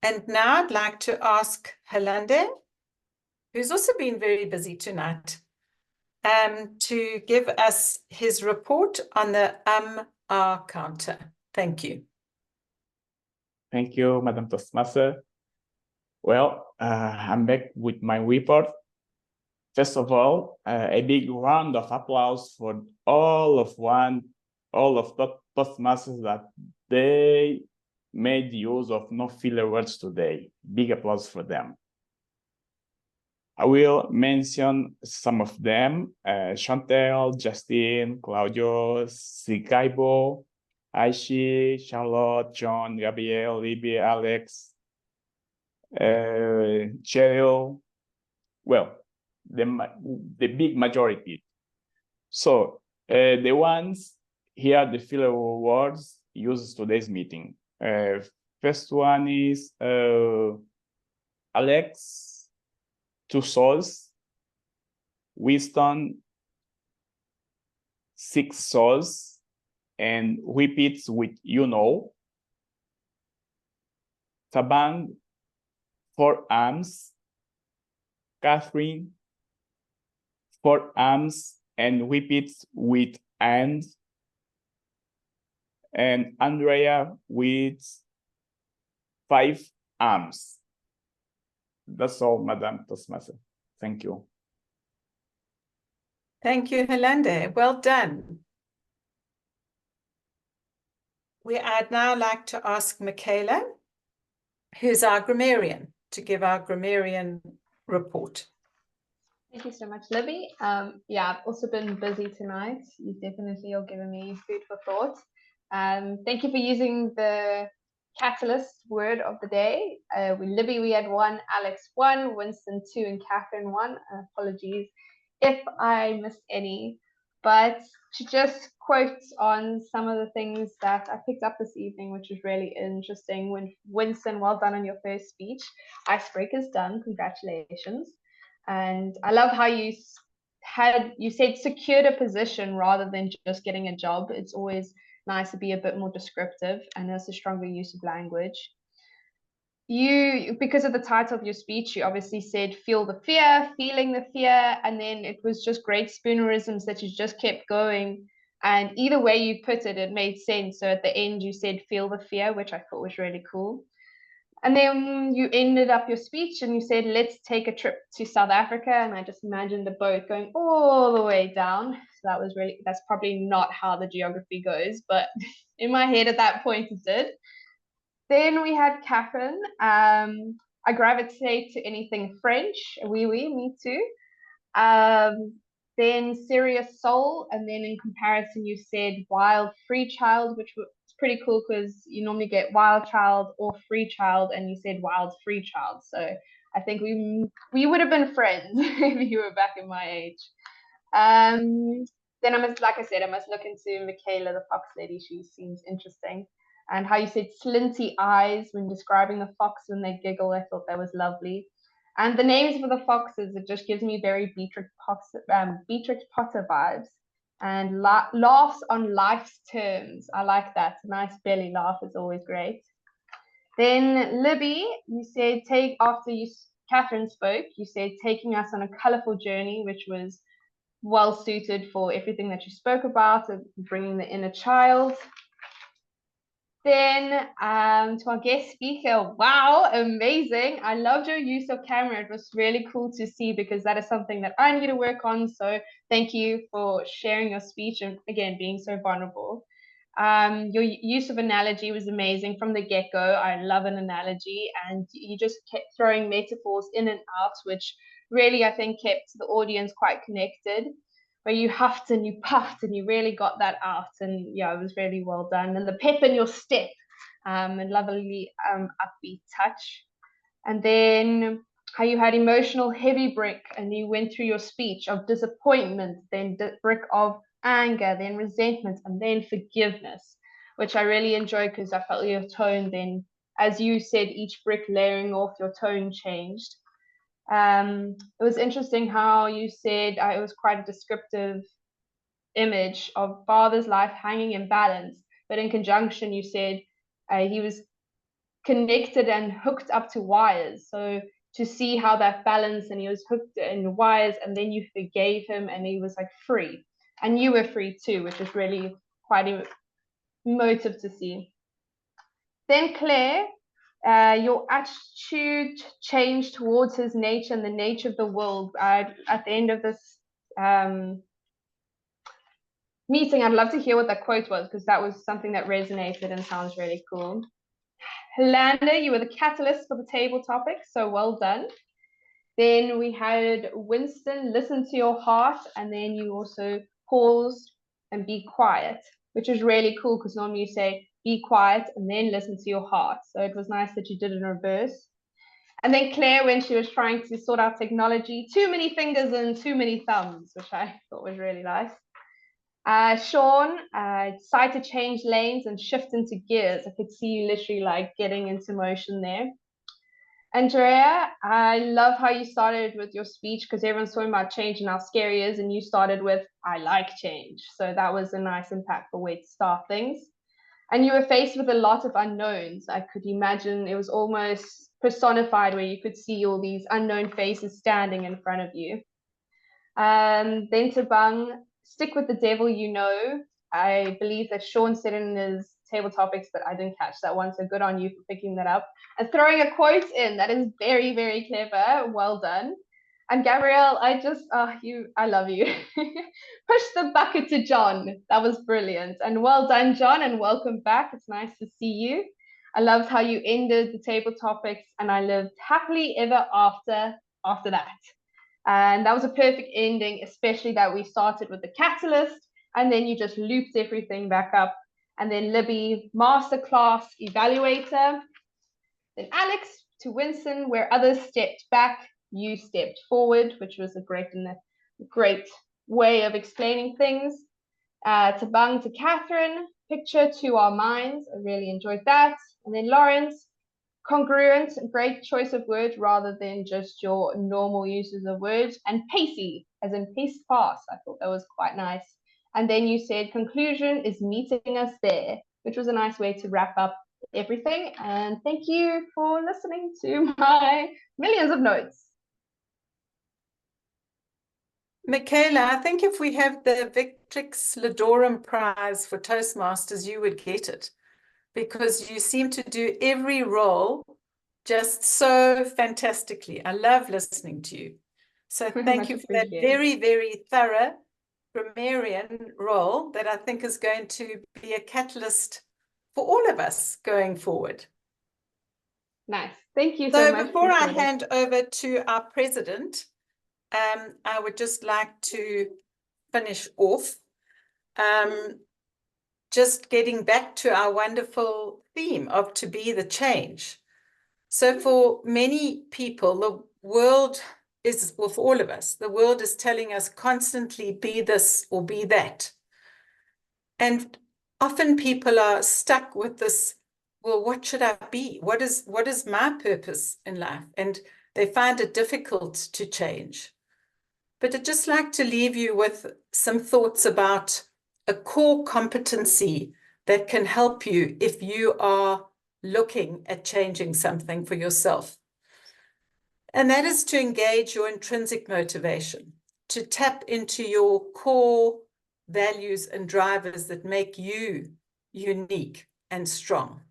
And now I'd like to ask Helande, who's also been very busy tonight, to give us his report on the R counter. Thank you. Thank you, Madam Toastmaster. Well, I'm back with my report. First of all, a big round of applause for all of Toastmasters that they made use of no filler words today. Big applause for them. I will mention some of them: Chantel, Justine, Claudio, Sikaibo, Aishi, Charlotte, John, Gabriel, Libby, Alex, Cheryl. Well, the big majority. So the ones here, the filler words used today's meeting. First one is Alex, 2 souls. Winston, 6 souls, and repeats with you know. Tabang, 4 arms. Catherine, 4 arms and repeats with and. And Andrea with 5 arms. That's all, Madam Toastmaster. Thank you. Thank you, Helande. Well done. I'd now like to ask Michaela, who's our grammarian, to give our grammarian report. Thank you so much, Libby. Yeah, I've also been busy tonight. You definitely are giving me food for thought. Thank you for using the catalyst word of the day. Libby, we had 1, Alex 1, Winston 2, and Catherine 1. Apologies if I missed any, but to just quote on some of the things that I picked up this evening, which was really interesting. When Winston, well done on your first speech. Icebreaker's done, congratulations. And I love how you said secured a position rather than just getting a job. It's always nice to be a bit more descriptive, and there's a stronger use of language. You, because of the title of your speech, you obviously said feel the fear, feeling the fear, and then it was just great spoonerisms that you just kept going. And either way you put it, it made sense. So at the end you said feel the fear, which I thought was really cool. And then you ended up your speech and you said, let's take a trip to South Africa. And I just imagined the boat going all the way down. So that's probably not how the geography goes, but in my head at that point it did. Then we had Catherine. I gravitate to anything French. Oui, me too. Then Serious Soul. And then in comparison, you said Wild Free Child, which was pretty cool because you normally get Wild Child or Free Child, and you said Wild Free Child. So I think we would have been friends if you were back in my age. Then like I said, I must look into Michaela, the fox lady. She seems interesting. And how you said slinty eyes when describing the fox when they giggle. I thought that was lovely. And the names for the foxes, it just gives me very Beatrix Potter vibes. And laughs on life's terms. I like that. A nice belly laugh is always great. Then Libby, you said Catherine spoke, you said taking us on a colorful journey, which was well suited for everything that you spoke about, of bringing the inner child. Then to our guest speaker, wow, amazing. I loved your use of camera. It was really cool to see because that is something that I need to work on. So thank you for sharing your speech and again, being so vulnerable. Your use of analogy was amazing from the get-go. I love an analogy, and you just kept throwing metaphors in and out, which really, I think, kept the audience quite connected. Where you huffed and you puffed and you really got that out, and yeah, it was really well done. And the pep in your step, and lovely upbeat touch. And then how you had emotional heavy brick, and you went through your speech of disappointment, then brick of anger, then resentment, and then forgiveness, which I really enjoyed because I felt your tone then, as you said, each brick layering off, your tone changed. It was interesting how you said it was quite a descriptive image of father's life hanging in balance, but in conjunction you said he was connected and hooked up to wires. So to see how that balance, and he was hooked in wires, and then you forgave him and he was like free, and you were free too, which is really quite emotive to see. Then Claire, your attitude changed towards his nature and the nature of the world. At the end of this meeting, I'd love to hear what that quote was, because that was something that resonated and sounds really cool. Helanda, you were the catalyst for the table topic, so well done. Then we had Winston, listen to your heart, and then you also paused and be quiet, which is really cool because normally you say be quiet and then listen to your heart. So it was nice that you did it in reverse. And then Claire, when she was trying to sort out technology, too many fingers and too many thumbs, which I thought was really nice. Sean, decide to change lanes and shift into gears. I could see you literally like getting into motion there. Andrea, I love how you started with your speech because everyone's talking about change and how scary it is, and you started with, I like change. So that was a nice, impactful way to start things. And you were faced with a lot of unknowns. I could imagine it was almost personified where you could see all these unknown faces standing in front of you. Then Tabang, stick with the devil you know. I believe that Sean said in his table topics, but I didn't catch that one, so good on you for picking that up. And throwing a quote in, that is very, very clever. Well done. And Gabrielle, I love you. Push the bucket to John. That was brilliant. And well done, John, and welcome back. It's nice to see you. I loved how you ended the table topics, and I lived happily ever after that. And that was a perfect ending, especially that we started with the catalyst, and then you just looped everything back up. and then Libby, masterclass evaluator. Then Alex to Winston, where others stepped back, you stepped forward, which was a great way of explaining things. Tabang to Catherine, picture to our minds. I really enjoyed that. And then Lawrence, congruent, great choice of word rather than just your normal uses of words. And pacey, as in pace fast. I thought that was quite nice. And then you said conclusion is meeting us there, which was a nice way to wrap up everything. And thank you for listening to my millions of notes. Michaela, I think if we have the Victrix Ladorum Prize for Toastmasters, you would get it, because you seem to do every role just so fantastically. I love listening to you. So thank you for that very, very thorough grammarian role that I think is going to be a catalyst for all of us going forward. Nice. Thank you so much. So before I hand over to our president, I would just like to finish off just getting back to our wonderful theme of to be the change. So for many people, the world is, well, for all of us, the world is telling us constantly be this or be that. And often people are stuck with this, well, what should I be? What is my purpose in life? And they find it difficult to change. But I'd just like to leave you with some thoughts about a core competency that can help you if you are looking at changing something for yourself. And that is to engage your intrinsic motivation, to tap into your core values and drivers that make you unique and strong,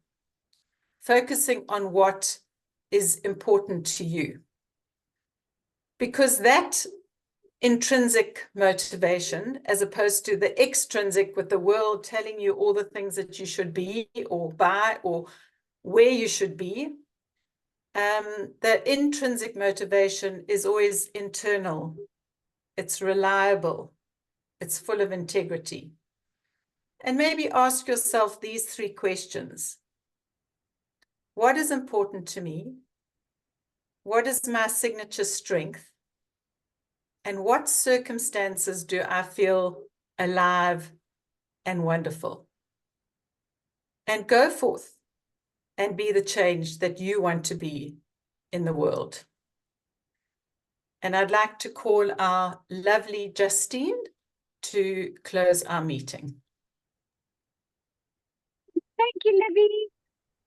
focusing on what is important to you. Because that intrinsic motivation, as opposed to the extrinsic with the world telling you all the things that you should be or buy or where you should be, the intrinsic motivation is always internal. It's reliable. It's full of integrity. And maybe ask yourself these 3 questions. What is important to me? What is my signature strength? And what circumstances do I feel alive and wonderful? And go forth and be the change that you want to be in the world. And I'd like to call our lovely Justine to close our meeting. Thank you, Libby.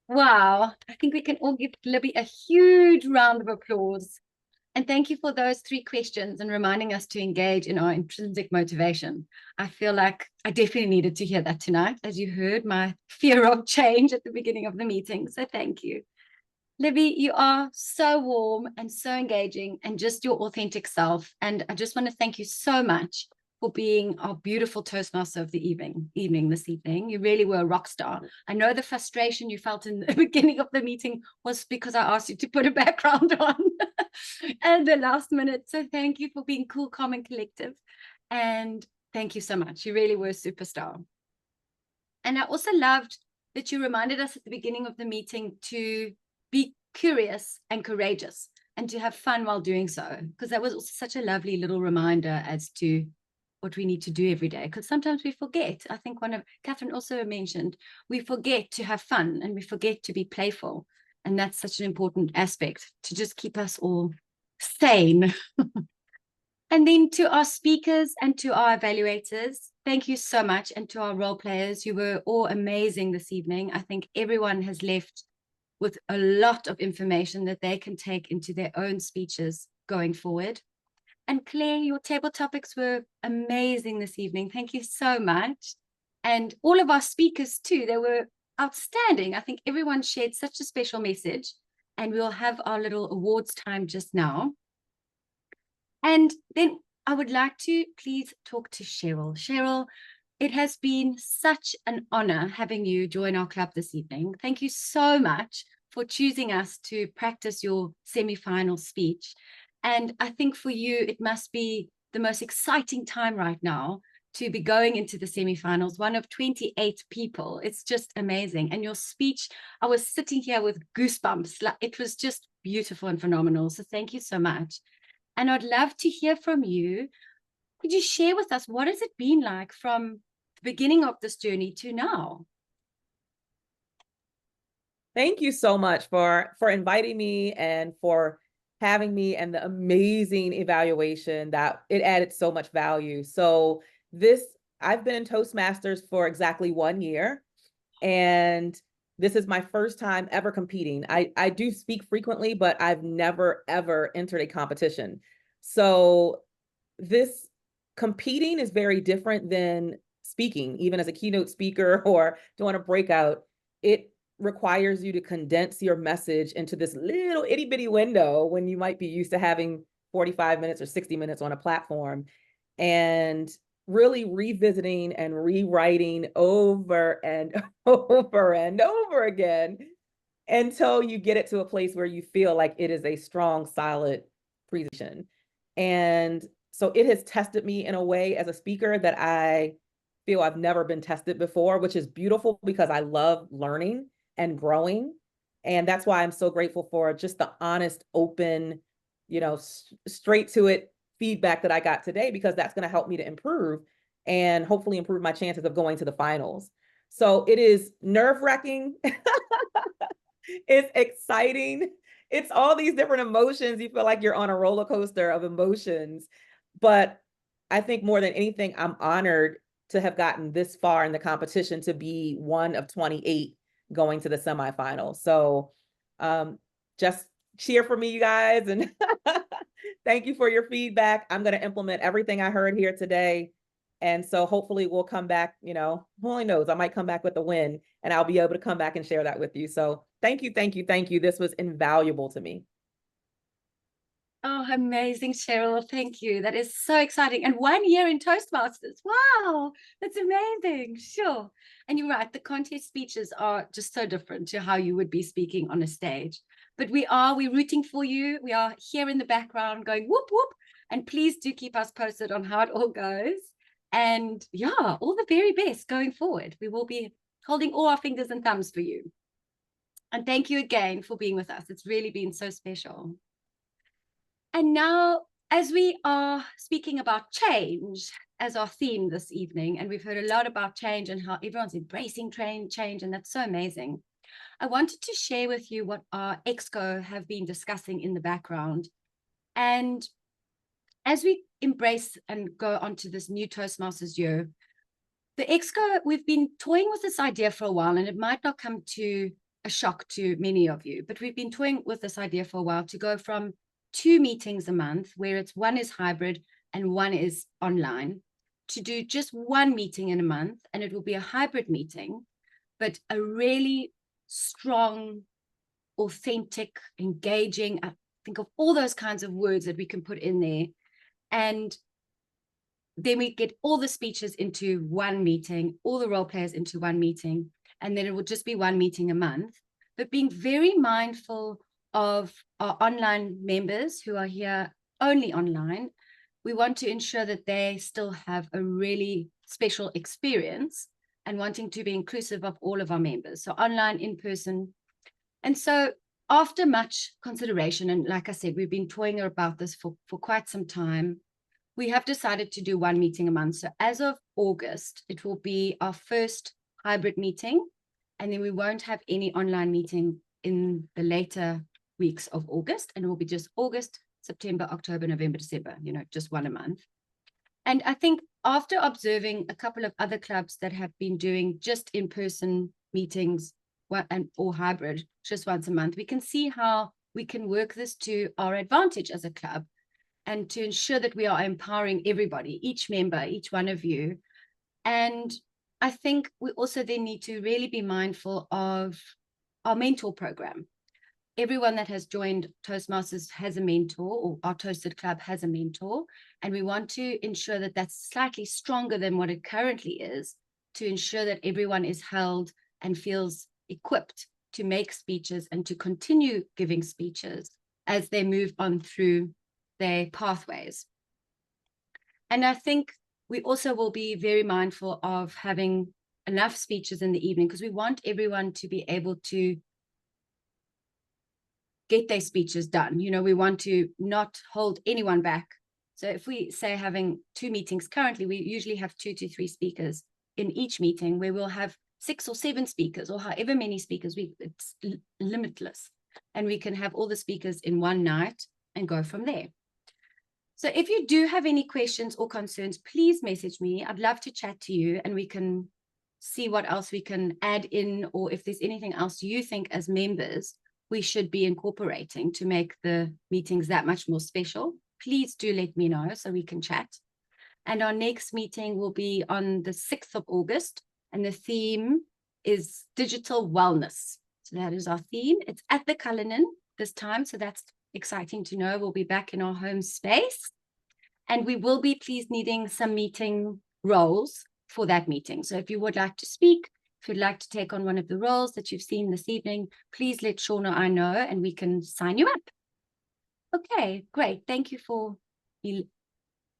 Wow, I think we can all give Libby a huge round of applause. And thank you for those 3 questions and reminding us to engage in our intrinsic motivation. I feel like I definitely needed to hear that tonight, as you heard my fear of change at the beginning of the meeting. So thank you. Libby, you are so warm and so engaging and just your authentic self. And I just want to thank you so much for being our beautiful Toastmaster of the evening this evening. You really were a rock star. I know the frustration you felt in the beginning of the meeting was because I asked you to put a background on at the last minute. So thank you for being cool, calm, and collective. And thank you so much. You really were a superstar. And I also loved that you reminded us at the beginning of the meeting to be curious and courageous and to have fun while doing so, because that was also such a lovely little reminder as to what we need to do every day, because sometimes we forget. I think Catherine also mentioned, we forget to have fun and we forget to be playful. And that's such an important aspect to just keep us all sane. And then to our speakers and to our evaluators, thank you so much. And to our role players, you were all amazing this evening. I think everyone has left with a lot of information that they can take into their own speeches going forward. And Claire, your table topics were amazing this evening. Thank you so much. And all of our speakers too, they were outstanding. I think everyone shared such a special message, and we'll have our little awards time just now. And then I would like to please talk to Cheryl. Cheryl, it has been such an honor having you join our club this evening. Thank you so much for choosing us to practice your semi-final speech. And I think for you, it must be the most exciting time right now to be going into the semi-finals, one of 28 people. It's just amazing. And your speech, I was sitting here with goosebumps. Like, it was just beautiful and phenomenal. So thank you so much. And I'd love to hear from you. Could you share with us, what has it been like from the beginning of this journey to now? Thank you so much for inviting me and for having me, and the amazing evaluation that it added so much value. So I've been in Toastmasters for exactly 1 year, and this is my first time ever competing. I do speak frequently, but I've never, ever entered a competition. So this competing is very different than speaking, even as a keynote speaker or doing a breakout. It requires you to condense your message into this little itty bitty window when you might be used to having 45 minutes or 60 minutes on a platform, and really revisiting and rewriting over and over and over again until you get it to a place where you feel like it is a strong, solid presentation. And so it has tested me in a way as a speaker that I feel I've never been tested before, which is beautiful because I love learning and growing. And that's why I'm so grateful for just the honest, open, straight to it feedback that I got today, because that's going to help me to improve and hopefully improve my chances of going to the finals. So it is nerve-wracking. It's exciting. It's all these different emotions. You feel like you're on a roller coaster of emotions. But I think more than anything, I'm honored to have gotten this far in the competition, to be one of 28 going to the semifinals. So just cheer for me, you guys, and thank you for your feedback. I'm going to implement everything I heard here today. And so hopefully we'll come back, who only knows, I might come back with a win, and I'll be able to come back and share that with you. So thank you, thank you, thank you. This was invaluable to me. Oh, amazing, Cheryl. Thank you. That is so exciting. And 1 year in Toastmasters. Wow, that's amazing. Sure. And you're right, the contest speeches are just so different to how you would be speaking on a stage. But we're rooting for you. We are here in the background going whoop, whoop. And please do keep us posted on how it all goes. And yeah, all the very best going forward. We will be holding all our fingers and thumbs for you. And thank you again for being with us. It's really been so special. And now, as we are speaking about change as our theme this evening, and we've heard a lot about change and how everyone's embracing change, and that's so amazing, I wanted to share with you what our EXCO have been discussing in the background. And as we embrace and go on to this new Toastmasters year, the EXCO, we've been toying with this idea for a while, and it might not come to a shock to many of you, but we've been toying with this idea for a while to go from 2 meetings a month, where one is hybrid and one is online, to do just 1 meeting in a month, and it will be a hybrid meeting, but a really strong, authentic, engaging, I think of all those kinds of words that we can put in there. And then we get all the speeches into 1 meeting, all the role players into 1 meeting, and then it will just be 1 meeting a month, but being very mindful of our online members who are here only online. We want to ensure that they still have a really special experience, and wanting to be inclusive of all of our members. So online, in person. And so after much consideration, and like I said, we've been toying about this for quite some time, we have decided to do 1 meeting a month. So as of August, it will be our first hybrid meeting, and then we won't have any online meeting in the later weeks of August, and it will be just August, September, October, November, December, just 1 a month. And I think after observing a couple of other clubs that have been doing just in-person meetings or hybrid just once a month, we can see how we can work this to our advantage as a club, and to ensure that we are empowering everybody, each member, each one of you. And I think we also then need to really be mindful of our mentor program. Everyone that has joined Toastmasters has a mentor, or our ToastEd Club has a mentor, and we want to ensure that that's slightly stronger than what it currently is, to ensure that everyone is held and feels equipped to make speeches and to continue giving speeches as they move on through their pathways. And I think we also will be very mindful of having enough speeches in the evening because we want everyone to be able to get their speeches done. You know, we want to not hold anyone back. So if we say having 2 meetings currently, we usually have 2 to 3 speakers in each meeting where we'll have 6 or 7 speakers or however many speakers. It's limitless. And we can have all the speakers in one night and go from there. So if you do have any questions or concerns, please message me. I'd love to chat to you and we can see what else we can add in, or if there's anything else you think as members we should be incorporating to make the meetings that much more special. Please do let me know so we can chat. And our next meeting will be on the 6th of August, and the theme is digital wellness. So that is our theme. It's at the Cullinan this time, so that's exciting to know. We'll be back in our home space, and we will be please needing some meeting roles for that meeting. So if you would like to speak, if you'd like to take on one of the roles that you've seen this evening, please let Shauna or I know and we can sign you up. Okay, great. Thank you for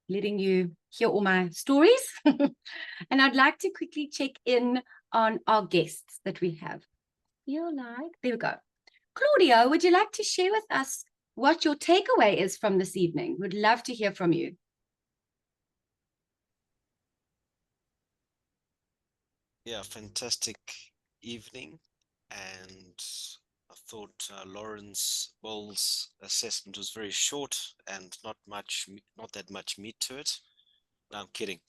letting you hear all my stories. And I'd like to quickly check in on our guests that we have. There we go. Claudio, would you like to share with us what your takeaway is from this evening? We'd love to hear from you. Yeah, fantastic evening. And I thought Lawrence Bowles' assessment was very short and not that much meat to it. No, I'm kidding.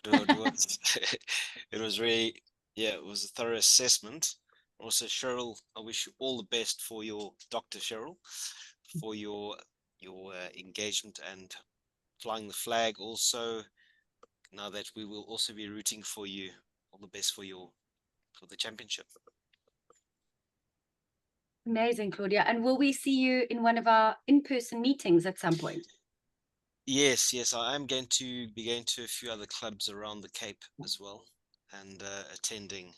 It was really, yeah, it was a thorough assessment. Also, Cheryl, I wish you all the best for your, Dr. Cheryl, for your engagement and flying the flag also. Now that we will also be rooting for you. All the best for the championship. Amazing, Claudia. And will we see you in one of our in-person meetings at some point? Yes, I am going to be going to a few other clubs around the Cape as well, and attending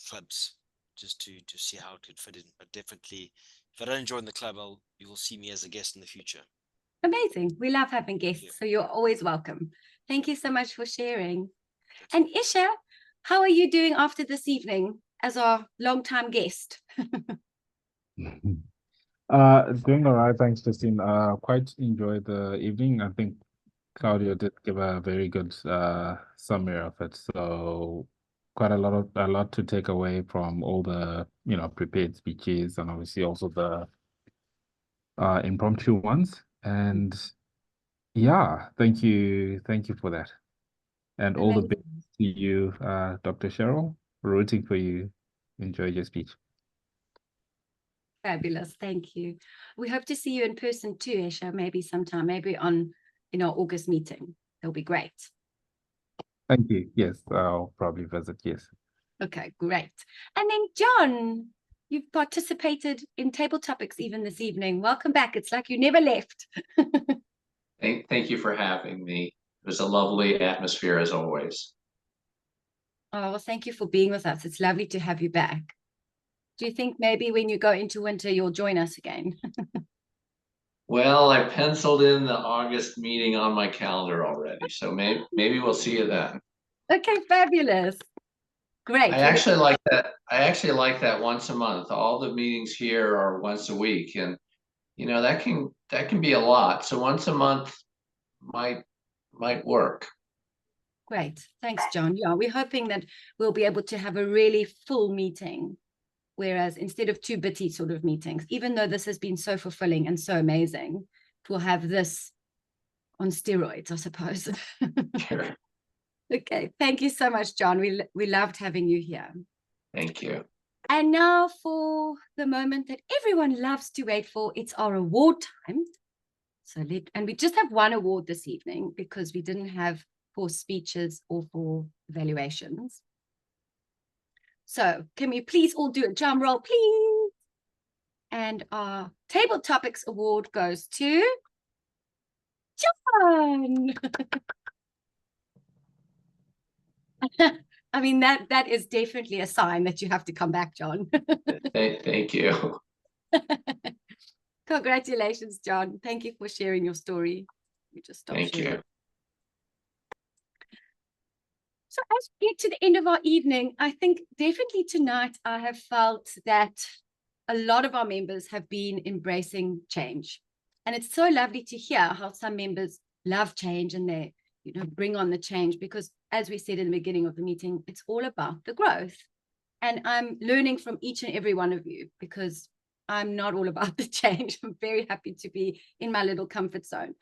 clubs just to see how it could fit in. But definitely, if I don't join the club, you will see me as a guest in the future. Amazing. We love having guests, so you're always welcome. Thank you so much for sharing. And Isha, how are you doing after this evening as our long-time guest? Doing all right, thanks, Christine. Quite enjoyed the evening. I think Claudia did give a very good summary of it. So quite a lot to take away from all the prepared speeches and obviously also the impromptu ones. And yeah, thank you for that. And all the best to you, Dr. Cheryl. Rooting for you. Enjoy your speech. Fabulous, thank you. We hope to see you in person too, Esha, maybe sometime, maybe in our August meeting. That'll be great. Thank you. Yes, I'll probably visit, yes. Okay, great. And then John, you've participated in Table Topics even this evening. Welcome back. It's like you never left. Thank you for having me. It was a lovely atmosphere as always. Oh, well, thank you for being with us. It's lovely to have you back. Do you think maybe when you go into winter, you'll join us again? Well, I penciled in the August meeting on my calendar already, so maybe we'll see you then. Okay, fabulous. Great. I actually like that once a month. All the meetings here are once a week, and that can be a lot. So once a month might work. Great. Thanks, John. Yeah, we're hoping that we'll be able to have a really full meeting, whereas instead of 2 bitty sort of meetings, even though this has been so fulfilling and so amazing, we'll have this on steroids, I suppose. Sure. Okay. Thank you so much, John. We loved having you here. Thank you. And now for the moment that everyone loves to wait for, it's our award time. And we just have 1 award this evening because we didn't have 4 speeches or 4 evaluations. So can we please all do a drum roll, please? And our Table Topics award goes to John. I mean, that is definitely a sign that you have to come back, John. Thank you. Congratulations, John. Thank you for sharing your story. We just stop Thank sharing. you. So as we get to the end of our evening, I think definitely tonight I have felt that a lot of our members have been embracing change. And it's so lovely to hear how some members love change and they, bring on the change, because as we said in the beginning of the meeting, it's all about the growth. And I'm learning from each and every one of you, because I'm not all about the change. I'm very happy to be in my little comfort zone.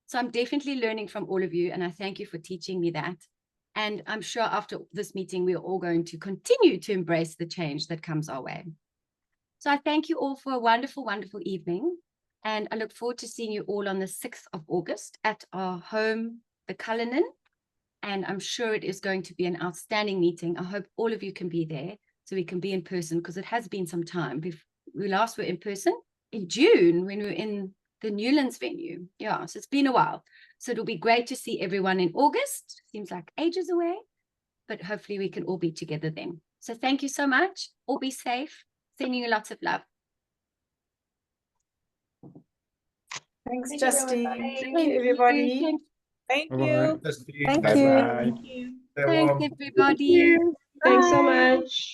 So I'm definitely learning from all of you, and I thank you for teaching me that. And I'm sure after this meeting, we're all going to continue to embrace the change that comes our way. So I thank you all for a wonderful, wonderful evening. And I look forward to seeing you all on the 6th of August at our home, the Cullinan. And I'm sure it is going to be an outstanding meeting. I hope all of you can be there so we can be in person, because it has been some time. We last were in person in June when we were in the Newlands venue. Yeah, so it's been a while. So it'll be great to see everyone in August. Seems like ages away, but hopefully we can all be together then. So thank you so much. All be safe. Sending you lots of love. Thanks, Thank you, Justine. everybody. Thank you, everybody. Thank Bye-bye. you. Justine. Thank Bye-bye. you. Thank you. Stay Thanks, warm. everybody. Thanks so Bye. much.